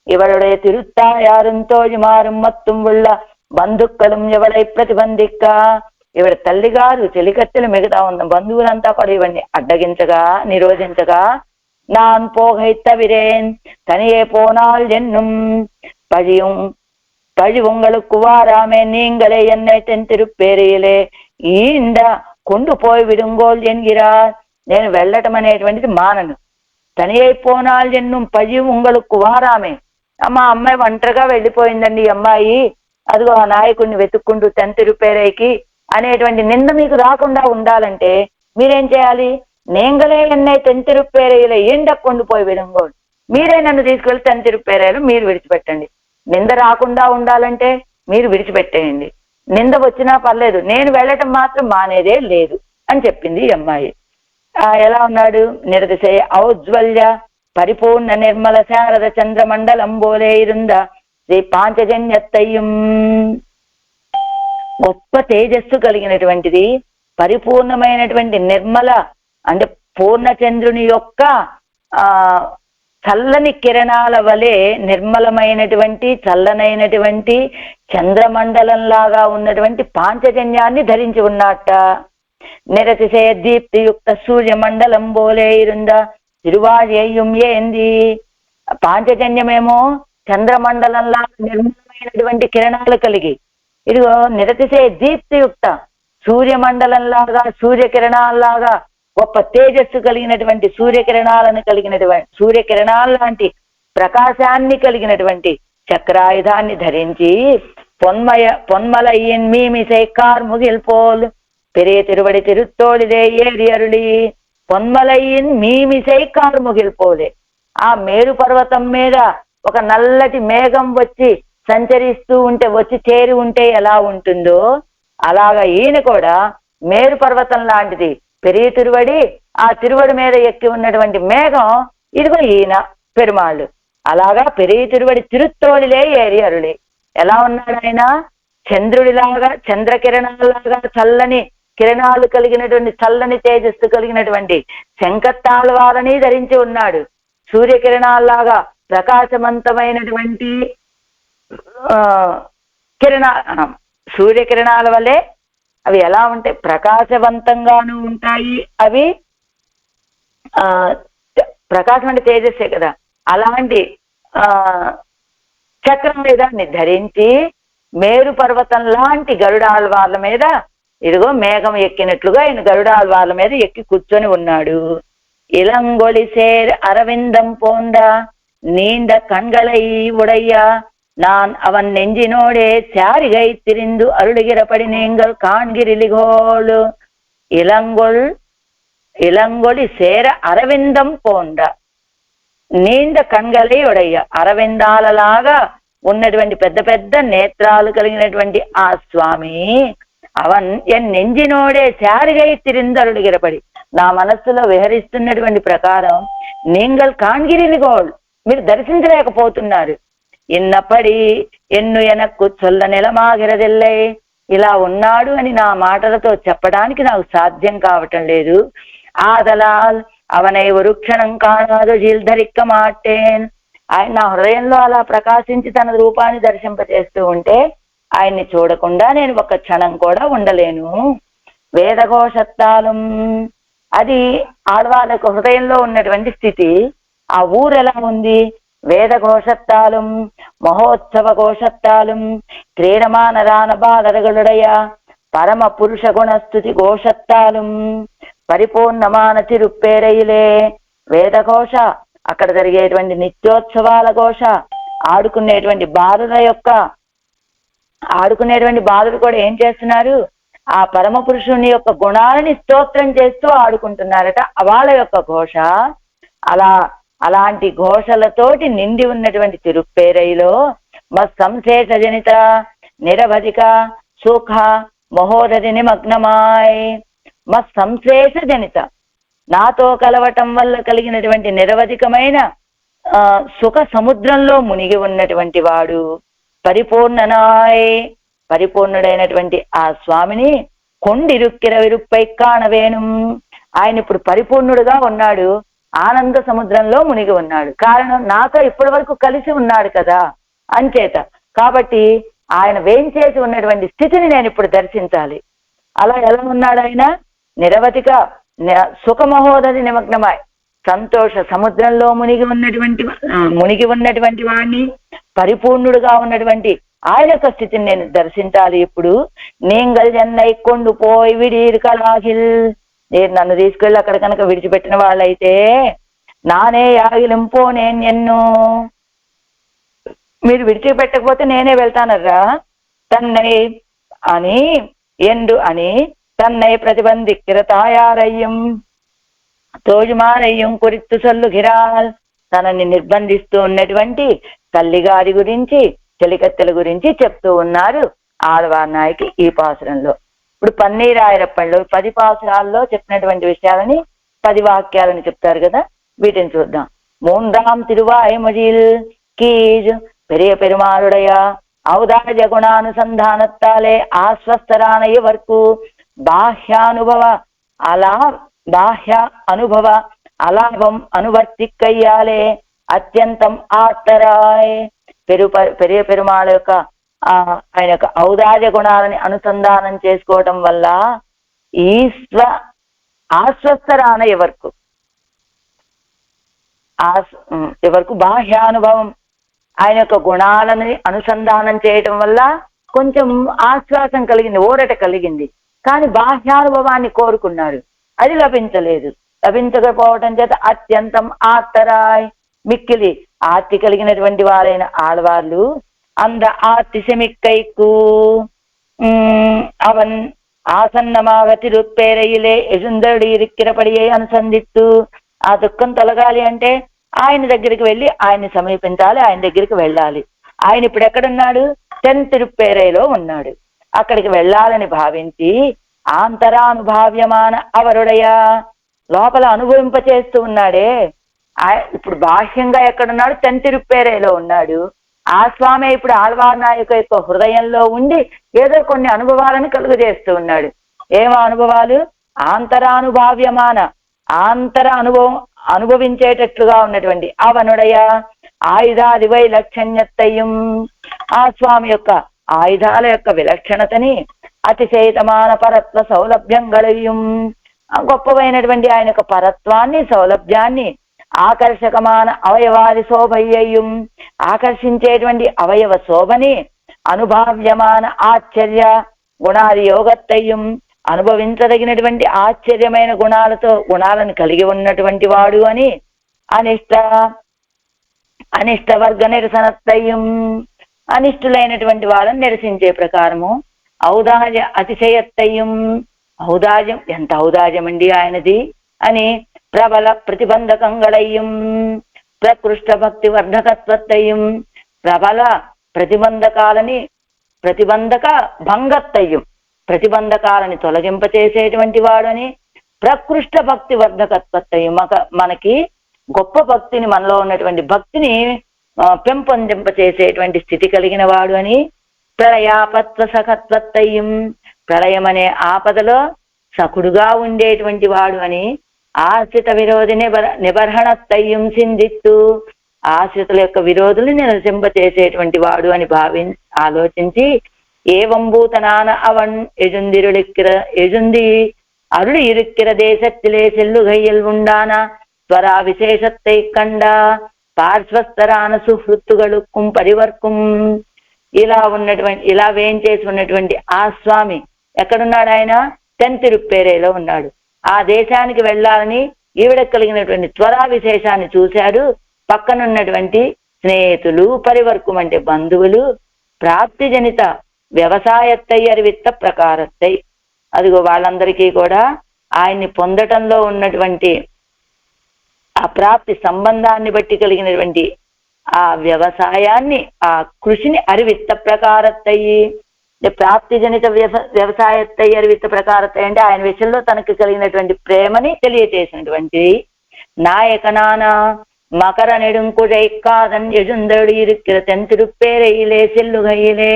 ఇవளுடைய తిరుత్తాయారుం తోజిమారుం మత్తుం ఉళ్ళ బంధుక్కలం ఎవడై ప్రతిబంధిక్క, ఇవిడ తల్లిగారు చెలికత్తెలు మిగతా ఉన్న బంధువులంతా కూడా ఇవన్నీ అడ్డగించగా నిరోధించగా நான் போகை தவிரேன் தனியே போனால் என்னும் பழி உங்களுக்கு வாராமே நீங்களே என்னை తెంతిరుప్పేరిயிலே ఈండ కొండు పోయి విడుంగోల్ ఎన్గిరార్, నేను వెళ్ళటం అనేటువంటిది మానను. తని అయిపోనాల్ ఎన్నుం పది ఉంగలకు వారామే, మా అమ్మాయి ఒంటరిగా వెళ్ళిపోయిందండి ఈ అమ్మాయి, అదిగో ఆ నాయకుడిని వెతుక్కుంటూ తెంతిరుప్పేరైకి అనేటువంటి నింద మీకు రాకుండా ఉండాలంటే మీరేం చేయాలి? నేంగలే ఎన్నై తెంతిరుప్పేరైలో ఈండ కొండు పోయి విడుంగోల్, మీరే నన్ను తీసుకెళ్లి తెంతిరుప్పేరైలో మీరు విడిచిపెట్టండి. నింద రాకుండా ఉండాలంటే మీరు విడిచిపెట్టేయండి, నింద వచ్చినా పర్లేదు, నేను వెళ్ళటం మాత్రం మానేదే లేదు అని చెప్పింది ఈ అమ్మాయి. ఎలా ఉన్నాడు? నిరతిశయ ఔజ్వల్య పరిపూర్ణ నిర్మల శారద చంద్రమండలంబోలే ఇరుంద శ్రీ పాంచజన్యత్తయ్యం, గొప్ప తేజస్సు కలిగినటువంటిది, పరిపూర్ణమైనటువంటి నిర్మల అంటే పూర్ణచంద్రుని యొక్క చల్లని కిరణాల వలె నిర్మలమైనటువంటి చల్లనైనటువంటి చంద్రమండలంలాగా ఉన్నటువంటి పాంచజన్యాన్ని ధరించి ఉన్నట్ట. నిరతిశయ దీప్తియుక్త సూర్యమండలం బోలే ఇరుంద తిరువాజేయం ఏంది, పాంచజన్యమేమో చంద్రమండలంలా నిర్మలమైనటువంటి కిరణాలు కలిగి, ఇదిగో నిరతిశయ దీప్తియుక్త సూర్యమండలంలాగా సూర్యకిరణాల్లాగా గొప్ప తేజస్సు కలిగినటువంటి సూర్యకిరణాల లాంటి ప్రకాశాన్ని కలిగినటువంటి చక్రాయుధాన్ని ధరించి పొన్మలయ్యన్ మీమిసై కార్ముగిల్ పోల్ పెరే తిరువడి తిరుత్తోళిదే ఏరి అరుళి, పొన్మలయ్యన్ మీమిసై కార్ముగిల్ పోలే, ఆ మేరు పర్వతం మీద ఒక నల్లటి మేఘం వచ్చి సంచరిస్తూ ఉంటే వచ్చి చేరి ఉంటే ఎలా ఉంటుందో అలాగా ఈయన కూడా మేరు పర్వతం లాంటిది పెరియ తిరువడి, ఆ తిరువడి మీద ఎక్కి ఉన్నటువంటి మేఘం ఇదిగో ఈయన పెరుమాళ్ళు. అలాగా పెరియ తిరువడి తిరుత్తోళిలే ఏరి అరుళి, ఎలా ఉన్నాడు ఆయన? చంద్రుడిలాగా చంద్రకిరణాలలాగా చల్లని కిరణాలు కలిగినటువంటి చల్లని తేజస్సు కలిగినటువంటి శంఖత్తాళ్వాలని ధరించి ఉన్నాడు. సూర్యకిరణాల్లాగా ప్రకాశవంతమైనటువంటి సూర్యకిరణాల వల్లే అవి ఎలా ఉంటాయి? ప్రకాశవంతంగాను ఉంటాయి. అవి ప్రకాశం అంటే తేజస్సే కదా, అలాంటి చక్రాయుధాన్ని ధరించి మేరు పర్వతం లాంటి గరుడాల్వార్ల మీద ఇదిగో మేఘం ఎక్కినట్లుగా ఆయన గరుడాల్వార్ల మీద ఎక్కి కూర్చొని ఉన్నాడు. ఇలంగొలి సేర్ అరవిందం పోంద నీంద కண்களை உடைய நான் அவன் நெஞ்சினோடே சாரிகை திரிந்து அருளுகிறபடி நீங்கள் காண்கிறிலிகோள், இளங்கொழி சேர அரவிந்தం పోండ నీంద కண்களை ఉడయ్య, అరవిందాలలాగా ఉన్నటువంటి పెద్ద పెద్ద నేత్రాలు కలిగినటువంటి ఆ స్వామి అవన్ ఎన్ నెంజినోడే శారిగై తిరిందరుడిగిరపడి, నా మనస్సులో విహరిస్తున్నటువంటి ప్రకారం நீங்கள் కాண்கிறிలిగోள், మీరు దర్శించలేకపోతున్నారు. ఇన్నపడి ఎన్ను ఎనక్కు చొల్ల నెలమాగిరదిల్లై, ఇలా ఉన్నాడు అని నా మాటలతో చెప్పడానికి నాకు సాధ్యం కావటం లేదు. ఆదలాల్ అవనై వరుక్షణం కానాదు జీల్ధరిక్క మాటేన్, ఆయన నా హృదయంలో అలా ప్రకాశించి తన రూపాన్ని దర్శింపచేస్తూ ఉంటే ఆయన్ని చూడకుండా నేను ఒక క్షణం కూడా ఉండలేను. వేదఘోషత్తాలం, అది ఆడవాళ్ళకు హృదయంలో ఉన్నటువంటి స్థితి. ఆ ఊరు ఎలా ఉంది? వేదఘోషత్తాలం మహోత్సవ ఘోషత్తాలం క్రీడమానరాన బాలరగలుడయ పరమ పురుష గుణస్థుతి ఘోషత్తాలం పరిపూర్ణమాన తిరుప్పేరైలే. వేదఘోష, అక్కడ జరిగేటువంటి నిత్యోత్సవాల ఘోష, ఆడుకునేటువంటి బాలురు కూడా ఏం చేస్తున్నారు? ఆ పరమ పురుషుని యొక్క గుణాలని స్తోత్రం చేస్తూ ఆడుకుంటున్నారట. వాళ్ళ యొక్క ఘోష అలాంటి ఘోషలతోటి నిండి ఉన్నటువంటి తిరుప్పేరైలో సంశేష జనిత నిరవధిక సుఖ మహోదరి నిమగ్నమాయ్, సంశేష జనిత, నాతో కలవటం వల్ల కలిగినటువంటి నిరవధికమైన సుఖ సముద్రంలో మునిగి ఉన్నటువంటి వాడు పరిపూర్ణనాయ్, పరిపూర్ణుడైనటువంటి ఆ స్వామిని కొండిరుక్కిర విరుప్పై కాణవేణుం, ఆయన ఇప్పుడు పరిపూర్ణుడుగా ఉన్నాడు, ఆనంద సముద్రంలో మునిగి ఉన్నాడు. కారణం నాతో ఇప్పటి వరకు కలిసి ఉన్నాడు కదా అంచేత. కాబట్టి ఆయన వేయించేసి ఉన్నటువంటి స్థితిని నేను ఇప్పుడు దర్శించాలి. అలా ఎలా ఉన్నాడు ఆయన? నిరవధిక సుఖమహోదరి నిమగ్నమై సంతోష సముద్రంలో మునిగి ఉన్నటువంటి వాడిని, పరిపూర్ణుడుగా ఉన్నటువంటి ఆయన యొక్క స్థితిని నేను దర్శించాలి. ఇప్పుడు నీంగల్ చెన్నై కొండు పోయి విడికలాగిల్, నేను నన్ను తీసుకెళ్ళి అక్కడ కనుక విడిచిపెట్టిన వాళ్ళైతే నానే యాగిలింపో నేను ఎన్ను, మీరు విడిచిపెట్టకపోతే నేనే వెళ్తానర్రా. తన్నై అని ఎండు అని తన్నై ప్రతిబంధిక్కిర తాయారయ్యం తోజుమారయ్యం కురిత్తు సల్లుగిరాల్, తనని నిర్బంధిస్తూ ఉన్నటువంటి తల్లిగారి గురించి, చెలికత్తెల గురించి చెప్తూ ఉన్నారు ఆళ్వార్ నాయకి ఈ పాసురంలో. ఇప్పుడు పన్నీరాయరప్పంలో 10 పాసురాల్లో చెప్పినటువంటి విషయాలని 10 వాక్యాలని చెప్తారు కదా, వీటిని చూద్దాం. మూందాం తిరువాయమొழியில் కీజ్ பெரிய பெருமாளுடைய ఔదార్య గుణానుసంధానత్తాలే ఆశ్వస్తరాన ఇవర్కు బాహ్య అనుభవ అలాభం అనువర్తిక్కయ్యాలే అత్యంతం ఆర్తరాయ్. పెరియ పెరుమాళ యొక్క ఆయన యొక్క ఔదార్య గుణాలని అనుసంధానం చేసుకోవటం వల్ల ఆశ్వస్తరాన ఎవరికి బాహ్యానుభవం, ఆయన యొక్క గుణాలని అనుసంధానం చేయటం వల్ల కొంచెం ఆశ్వాసం కలిగింది, ఊరట కలిగింది. కానీ బాహ్యానుభవాన్ని కోరుకున్నారు, అది లభించలేదు. లభించకపోవటం చేత అత్యంతం ఆర్తరాయ్, మిక్కిలి ఆర్తి కలిగినటువంటి వారైన ఆళ్వార్లు அந்த ஆர்த்தி செமிக்கைக்கு அவன் ఆసన్నமாக తిరుప్పేరయిలే ఎజుందడి ఇరిక్కిరపడియే అనుసంధిత్తు. ఆ దుఃఖం తొలగాలి అంటే ఆయన దగ్గరికి వెళ్ళి ఆయన్ని సమీపించాలి, ఆయన దగ్గరికి వెళ్ళాలి. ఆయన ఇప్పుడు ఎక్కడున్నాడు? తిరుప్పేరైలో ఉన్నాడు. అక్కడికి వెళ్ళాలని భావించి ఆంతరానుభావ్యమాన అవరుడయ, లోపల అనుభవింప చేస్తూ ఉన్నాడే. ఇప్పుడు బాహ్యంగా ఎక్కడున్నాడు? తిరుప్పేరైలో ఉన్నాడు. ఆ స్వామి ఇప్పుడు ఆళ్వార్ నాయక యొక్క హృదయంలో ఉండి ఏదో కొన్ని అనుభవాలను కలుగజేస్తూ ఉన్నాడు. ఏమో అనుభవాలు? ఆంతరానుభావ్యమాన, అనుభవించేటట్లుగా ఉన్నటువంటి అవనుడయ ఆయుధాది వైలక్షణ్యత్తయ్యం, ఆ స్వామి యొక్క ఆయుధాల యొక్క విలక్షణతని, అతిశయితమాన పరత్వ సౌలభ్యం గళయ్యం, గొప్పవైనటువంటి ఆయన యొక్క పరత్వాన్ని, సౌలభ్యాన్ని, ఆకర్షకమాన అవయవాది శోభయ్యం, ఆకర్షించేటువంటి అవయవ శోభని, అనుభావ్యమాన ఆశ్చర్య గుణాది యోగత్తయ్యం, అనుభవించదగినటువంటి ఆశ్చర్యమైన గుణాలను కలిగి ఉన్నటువంటి వాడు అని, అనిష్ట వర్గ నిరసనత్తయ్యం, అనిష్టులైనటువంటి వాళ్ళని నిరసించే ప్రకారము, ఔదార్య అతిశయత్తయ్యం, ఔదార్యం ఎంత ఔదార్యం అండి ఆయనది అని, ప్రబల ప్రతిబంధకంగళయ్యం, ప్రకృష్ట భక్తి వర్ధకత్వత్తయ్యం, ప్రబల ప్రతిబంధక భంగత్తయ్యం, ప్రతిబంధకాలని తొలగింపచేసేటువంటి వాడని, ప్రకృష్ట భక్తి వర్ధకత్వత్తయ్యం, మనకి గొప్ప భక్తిని, మనలో ఉన్నటువంటి భక్తిని పెంపొందింపచేసేటువంటి స్థితి కలిగిన వాడు అని, ప్రళయాపత్వ సఖత్వత్తయ్యం, ప్రళయం అనే ఆపదలో సఖుడుగా ఉండేటువంటి వాడు అని, ఆశ్రిత విరోధి నిబర్హణత్తయ్యం సింధిత్తు, ఆశ్రితుల యొక్క విరోధుల్ని నిరసింపచేసేటువంటి వాడు అని ఆలోచించి, ఏవంభూతనాన అవన్ ఎజుంది అరుడు ఇరుక్కిర దేశத்திலே செல்லுகையில் உண்டான స్వరా విశేషத்தை కండా పార్శ్వస్తరాన సుహృత్తుగలుక్కుం పరివర్కుం. ఇలా వేయించేసి ఉన్నటువంటి ఆ స్వామి ఎక్కడున్నాడు? ఆయన తిరుప్పేరైలో ఉన్నాడు. ఆ దేశానికి వెళ్ళాలని ఈవిడ కలిగినటువంటి త్వరా విశేషాన్ని చూశాడు. పక్కనున్నటువంటి స్నేహితులు, పరివర్కం అంటే బంధువులు, ప్రాప్తి జనిత వ్యవసాయత్తై అరివిత్త ప్రకారత్తై, అదిగో వాళ్ళందరికీ కూడా ఆయన్ని పొందటంలో ఉన్నటువంటి ఆ ప్రాప్తి సంబంధాన్ని బట్టి కలిగినటువంటి ఆ వ్యవసాయాన్ని, ఆ కృషిని అరివిత్త ప్రకారత్తయి, ప్రాప్తి జనిత వ్యవసాయత్తై అరివిత్త ప్రకారత్తయి అంటే ఆయన విషయంలో తనకు కలిగినటువంటి ప్రేమని తెలియచేసినటువంటి నాయకనాన మకర నెడుంకుడైకాదన్ ఎజుందడు ఇరుక్కిర తిరుప్పేరైలే సెల్లుగైలే,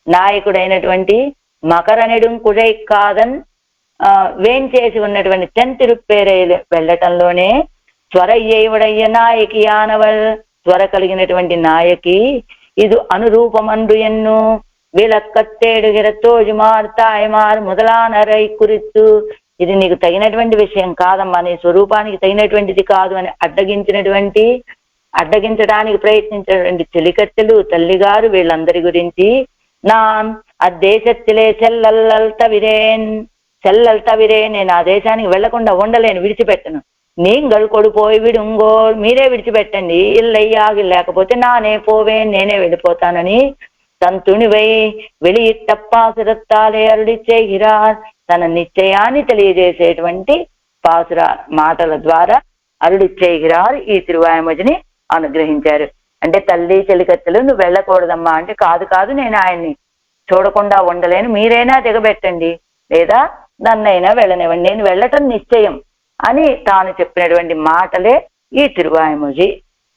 నాయకుడైనటువంటి మకర నెడుంకుడైకాదన్ వేంచేసి ఉన్నటువంటి తెంతిరుప్పేరై వెళ్ళటంలోనే స్వరయ్యవుడయ్య నాయకి ఆనవల్, స్వర కలిగినటువంటి నాయకి ఇది అనురూపమండు ఎన్ను విలక్కత్తేడుగిర తోజుమార్ తాయమార్ మొదలానరై కురిత్తు, ఇది నీకు తగినటువంటి విషయం కాదమ్మా, నీ స్వరూపానికి తగినటువంటిది కాదు అని అడ్డగించడానికి ప్రయత్నించినటువంటి చెలికత్తెలు తల్లిగారు వీళ్ళందరి గురించి நான் అద్దేశத்திலே செல்லல் தவிரே నేను ఆ దేశానికి వెళ్లకుండా ఉండలేను, విడిచిపెట్టను. நீங்கள் కొడుపోయి విడుంగోల్, మీరే విడిచిపెట్టండి. ఇల్లయ్యాగి లేకపోతే నానే పోవేన్, నేనే వెళ్ళిపోతానని తన తుణివై வெளியிட்டப்பாசுரத்தாலே అరుడి செய்கிறார், తన నిశ్చయాన్ని తెలియజేసేటువంటి పాసుర మాటల ద్వారా అరుడి చేయగిరారు ఈ తిరువాయుమొజిని అనుగ్రహించారు. అంటే తల్లి చెలికత్తెలు నువ్వు వెళ్ళకూడదమ్మా అంటే, కాదు నేను ఆయన్ని చూడకుండా ఉండలేను, మీరైనా దిగబెట్టండి లేదా నన్నైనా వెళ్ళనివ్వండి, నేను వెళ్ళటం నిశ్చయం అని తాను చెప్పినటువంటి మాటలే ఈ తిరువాయుమొజి.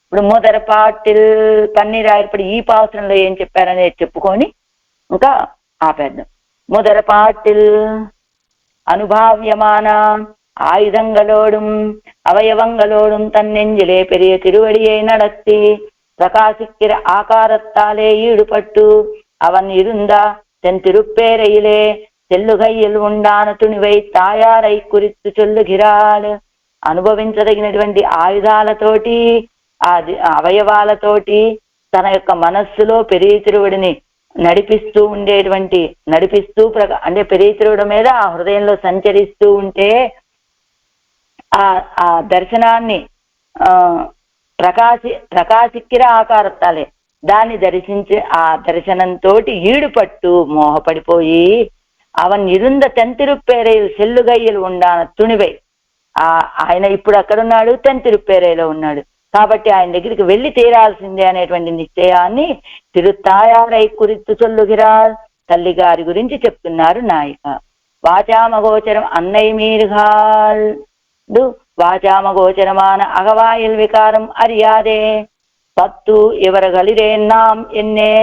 ఇప్పుడు మొదరపాటిల్ పన్నీరాయర్పడి ఈ పాసురంలో ఏం చెప్పారనేది చెప్పుకొని ఇంకా ఆపేద్దాం. முதறபாட்டில் அனுபாவியமான ஆயுதங்களோடும் அவயவங்களோடும் தன் நெஞ்சிலே பெரிய திருவடியை நடத்தி பிரகாசிக்கிற ஆகாரத்தாலே ஈடுபட்டு அவன் இருந்தா தென் திருப்பேரையிலே செல்லுகையில் ఉండాన తుణివై తాయారై குறித்து சொல்லுகிறாள். అనుభవించదగినటువంటి ఆయుధాలతోటి అవయవాలతోటి తన యొక్క మనస్సులో పెరీతిరువుడిని నడిపిస్తూ అంటే పెరీతిరువుడి మీద ఆ హృదయంలో సంచరిస్తూ ఉంటే ఆ దర్శనాన్ని ప్రకాశిక్కిర ఆకారత్తాలే దాన్ని దర్శించి ఆ దర్శనంతో ఈడుపట్టు మోహపడిపోయి అవన్ ఇరుంద తెంతిరుప్పేరైలు సెల్లుగయ్యలు ఉండాన తుణివై, ఆయన ఇప్పుడు అక్కడున్నాడు, తెంతిరుప్పేరైలో ఉన్నాడు కాబట్టి ఆయన దగ్గరికి వెళ్ళి తీరాల్సిందే అనేటువంటి నిశ్చయాన్ని తిరుతాయారై కురిత్తు చొల్లుగిరాల్, తల్లి గారి గురించి చెప్తున్నారు నాయిక. వాచామగోచరం అన్నై మీర్గాల్, వాచామగోచరమాన అగవాయిల్ వికారం అరియాదే పత్తు ఇవరగలిరే నాం ఎన్నే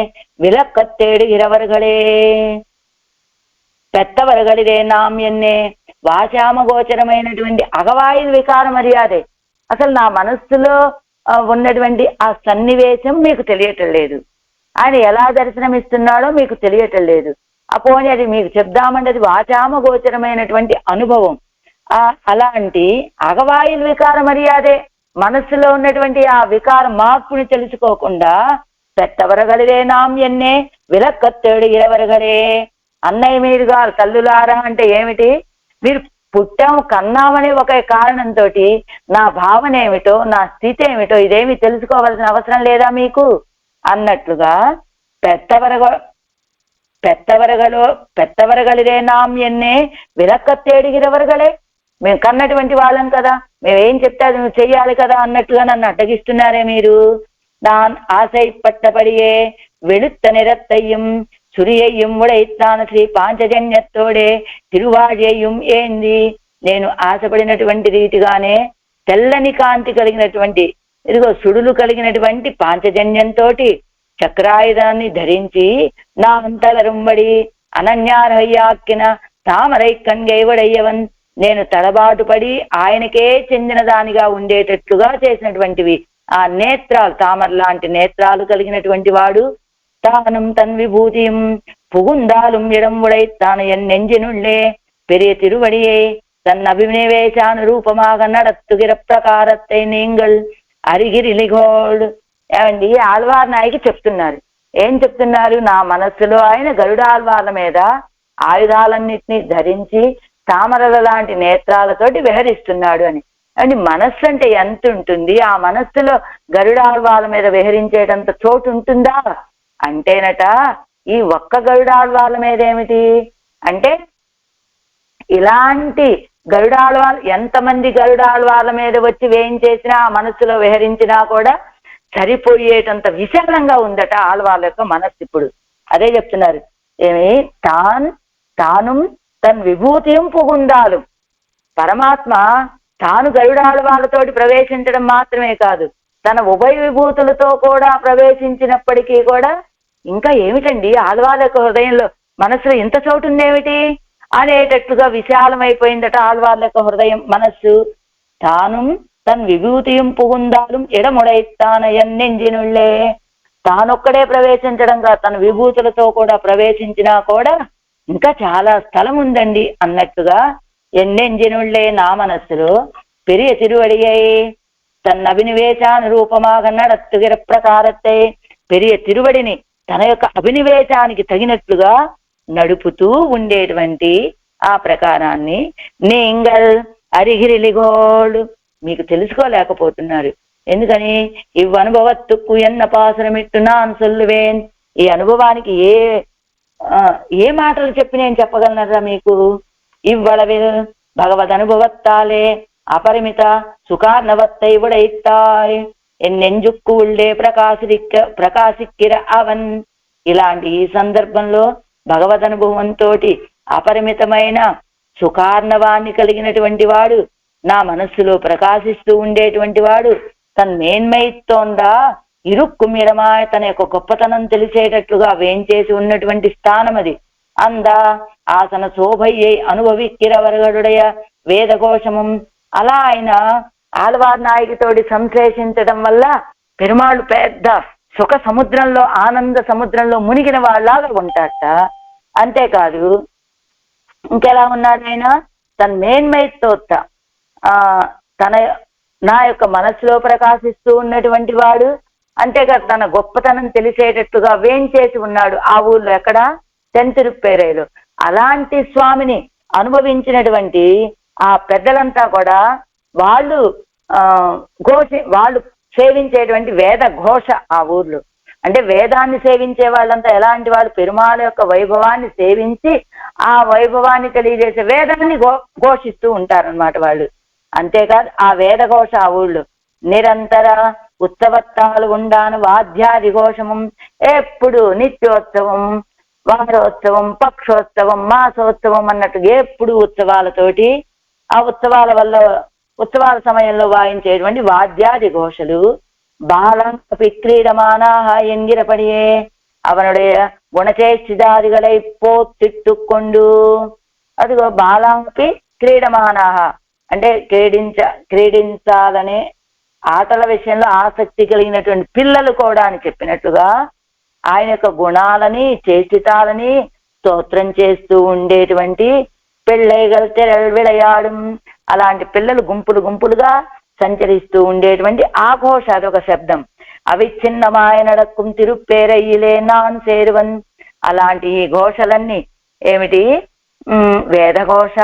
విలక్కత్తేడు ఇరవర్గలే. పెత్తవరగలిరే నాం ఎన్నే వాచామగోచరమైనటువంటి అగవాయిల్ వికారం అరియాదే, అసలు నా మనస్సులో ఉన్నటువంటి ఆ సన్నివేశం మీకు తెలియటం లేదు, ఆయన ఎలా దర్శనమిస్తున్నాడో మీకు తెలియటం లేదు. అపోని అది మీకు చెప్దామంటే అది వాచామగోచరమైనటువంటి అనుభవం. అలాంటి అగవాయిల్ వికారం అరియాదే, మనస్సులో ఉన్నటువంటి ఆ వికారం మార్పుని తెలుసుకోకుండా పెత్తవరగలిరే నాం ఎన్నే విలక్కత్తేడు ఇరవరగలే. అన్నయ్య మీరుగా తల్లులారా అంటే ఏమిటి, మీరు పుట్టాము కన్నామనే ఒక కారణంతో నా భావన ఏమిటో నా స్థితి ఏమిటో ఇదేమి తెలుసుకోవాల్సిన అవసరం లేదా మీకు అన్నట్లుగా పెత్తవరగలిరే నాం ఎన్నే విలక్కత్తేడు ఇరవరగలే, మేము కన్నటువంటి వాళ్ళం కదా, మేమేం చెప్తే అది నువ్వు చెయ్యాలి కదా అన్నట్టుగా నన్ను అడ్డగిస్తున్నారే మీరు. நான் ஆசைப்பட்டபடியே வெளுத்த நிறத்தையும் சுரியையும் உடைத்தான శ్రీ పాంచజన్యతోడే తిరువాజేయం ఏంది, నేను ఆశపడినటువంటి రీతిగానే తెల్లని కాంతి కలిగినటువంటి ఇదిగో సుడులు కలిగినటువంటి పాంచజన్యంతో చక్రాయుధాన్ని ధరించి నా అంతలరుంబడి అనన్యార్హయ్యాక్కిన తామరై కన్గైవడయ్యవన్, నేను తడబాటు పడి ఆయనకే చెందిన దానిగా ఉండేటట్లుగా చేసినటువంటివి ఆ నేత్రాలు, తామర లాంటి నేత్రాలు కలిగినటువంటి వాడు. தானும் தன் விபூதியும் புகுந்தாலும் இடம் உடைத்தான என் நெஞ்சினுள்ளே பெரிய திருவடியை தன் అభినవేశానురూపமாக நடத்துகிற ప్రకారத்தை நீங்கள் అరిగిరిలిగోడు. ఏమండి ఆళ్వార్ నాయకి చెప్తున్నారు, ఏం చెప్తున్నారు, నా మనస్సులో ఆయన గరుడాళ్వార్ల మీద ఆయుధాలన్నిటినీ ధరించి తామరల లాంటి నేత్రాలతోటి విహరిస్తున్నాడు అని. అండి మనస్సు అంటే ఎంత ఉంటుంది, ఆ మనస్సులో గరుడాళ్వార్ల మీద విహరించేటంత చోటు ఉంటుందా అంటేనట ఈ ఒక్క గరుడాళ్వార్ల మీద ఏమిటి అంటే, ఇలాంటి గరుడాళ్వార్లు ఎంతమంది గరుడాళ్వార్ల మీద వచ్చి వేయించేసినా ఆ మనస్సులో విహరించినా కూడా సరిపోయేటంత విశాలంగా ఉందట ఆళ్వార్ల యొక్క మనస్సు. ఇప్పుడు అదే చెప్తున్నారు, ఏమి తాను తన విభూతియం పుగుందాలు, పరమాత్మ తాను గరుడాళ్వార్లతోటి ప్రవేశించడం మాత్రమే కాదు, తన ఉభయ విభూతులతో కూడా ప్రవేశించినప్పటికీ కూడా ఇంకా ఏమిటండి ఆళ్వార్ల యొక్క హృదయంలో మనసులో ఇంత చోటు ఉందేమిటి అనేటట్లుగా విశాలమైపోయిందట ఆళ్వార్ల యొక్క హృదయం, మనస్సు. తాను తన్ విభూతియం పుగుందాలు ఎడముడైతాన ఎన్నెంజినుళ్ళే. తానొక్కడే ప్రవేశించడం కాదు, తన విభూతులతో కూడా ప్రవేశించినా కూడా ఇంకా చాలా స్థలం ఉందండి అన్నట్టుగా ఎన్నెంజినుళ్ళే నా మనస్సులో పెరియ తిరువడియై తన అభినివేశాన రూపమాగ నడత్తుగిర ప్రకారத்தை పెరియ తిరువడిని తన యొక్క అభినివేశానికి తగినట్లుగా నడుపుతూ ఉండేటువంటి ఆ ప్రకారాన్ని నీంగల్ అరిగిరిలిగోడు మీకు తెలుసుకోలేకపోతున్నారు. ఎందుకని ఇవ్వనుభవత్తుకు ఎన్న పాసరమిట్టు నాన్ సొల్లువేన్. ఈ అనుభవానికి ఏ మాటలు చెప్పి నేను చెప్పగలనరా మీకు? ఇవ్వళవిల్ భగవద్ అనుభవత్తాలే అపరిమిత సుఖార్ణవత్తై ఉడైతాయ్ ఎన్నెంజుక్కు ఉళ్ళే ప్రకాశిక్కిర అవన్. ఇలాంటి ఈ సందర్భంలో భగవద్ అనుభవంతో అపరిమితమైన సుఖార్ణవాన్ని కలిగినటువంటి వాడు, నా మనస్సులో ప్రకాశిస్తూ ఉండేటువంటి వాడు, తన మేన్మైతోందా ఇరుక్కుమిడమాయ తన యొక్క గొప్పతనం తెలిసేటట్లుగా వేంచేసి ఉన్నటువంటి స్థానం అది. అందా ఆసన శోభయ్యై అనుభవిక్కిరవరగడుడయ వేదఘోషమం. అలా ఆయన ఆళ్వార్ నాయకితోటి సంశ్లేషించడం వల్ల పెరుమాళ్ళు పెద్ద సుఖ సముద్రంలో, ఆనంద సముద్రంలో మునిగిన వాళ్ళలాగా ఉంటారట. అంతేకాదు ఇంకెలా ఉన్నాడు ఆయన? తన మేన్మైతో నా యొక్క మనస్సులో ప్రకాశిస్తూ ఉన్నటువంటి వాడు, అంతేకాదు తన గొప్పతనం తెలిసేటట్టుగా వేంచేసి ఉన్నాడు ఆ ఊర్లో. ఎక్కడ? తెంతిరుప్పేరైలో. అలాంటి స్వామిని అనుభవించినటువంటి ఆ పెద్దలంతా కూడా వాళ్ళు వాళ్ళు సేవించేటువంటి వేద ఘోష ఆ ఊర్లో. అంటే వేదాన్ని సేవించే వాళ్ళంతా ఎలాంటి వాళ్ళు? పెరుమాళ యొక్క వైభవాన్ని సేవించి ఆ వైభవాన్ని తెలియజేసే వేదాన్ని ఘోషిస్తూ ఉంటారనమాట వాళ్ళు. అంతేకాదు ఆ వేదఘోష ఆ ఊళ్ళో నిరంతర ఉత్సవత్తాలు ఉండాను వాద్యాది ఘోషము. ఎప్పుడు నిత్యోత్సవం, వారోత్సవం, పక్షోత్సవం, మాసోత్సవం అన్నట్టు ఎప్పుడు ఉత్సవాలతోటి, ఆ ఉత్సవాల సమయంలో వాయించేటువంటి వాద్యాది ఘోషలు. బాలంపి క్రీడమానాహ ఎంగిరపడియే అవనుடைய గుణచేష్టిదాదిகளை పోతిట్టుకొండు. అదిగో బాలంపి క్రీడమానాహ అంటే క్రీడించాలనే ఆటల విషయంలో ఆసక్తి కలిగినటువంటి పిల్లలు కూడా అని చెప్పినట్టుగా ఆయన యొక్క గుణాలని, చేష్టితాలని స్తోత్రం చేస్తూ ఉండేటువంటి పిల్లైగల్ తెరల్ విళయాడు. అలాంటి పిల్లలు గుంపులు గుంపులుగా సంచరిస్తూ ఉండేటువంటి ఆ ఘోష, అదొక శబ్దం. అవిచ్ఛిన్నమాయ నడక్కుం తిరుప్పేరయ్యిలే నాన్ సేరువన్. అలాంటి ఈ ఘోషలన్నీ ఏమిటి? వేదఘోష,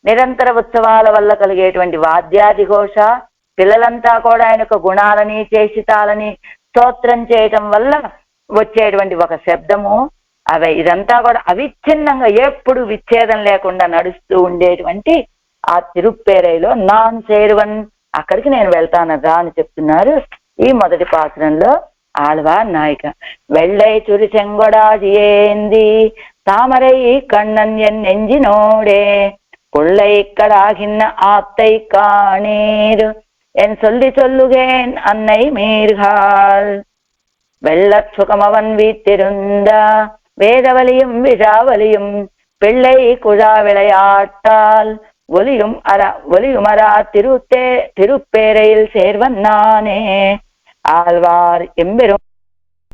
నిరంతర ఉత్సవాల వల్ల కలిగేటువంటి వాద్యాది ఘోష, పిల్లలంతా కూడా ఆయన యొక్క గుణాలని, చేష్టితాలని స్తోత్రం చేయటం వల్ల వచ్చేటువంటి ఒక శబ్దము. ఇదంతా కూడా అవిచ్ఛిన్నంగా ఎప్పుడు విచ్ఛేదం లేకుండా నడుస్తూ ఉండేటువంటి ఆ తిరుప్పేరైలో నాన్ సేరువన్, అక్కడికి నేను వెళ్తానరా అని చెప్తున్నారు ఈ మొదటి పాత్రంలో ఆళ్వార్ నాయిక. వెள்ளై చురి చెంగొడాజి ఏంది తామరై కண்ணన్ ఎన్నెంజినోడే పుள்ளை கடாகின்ன ஆத்தை காணீர் என் சொல்லி சொல்லுகேன் அன்னை மீர்கால். வெள்ளச் சுகமவன் வீத்திருந்த வேதவலியும் விஷாவலியும் பிள்ளை குழா விளையாட்டால் ஒலியுமரா திருப்பேரையில் சேர்வன் நானே. ஆழ்வார் எம்பெரும்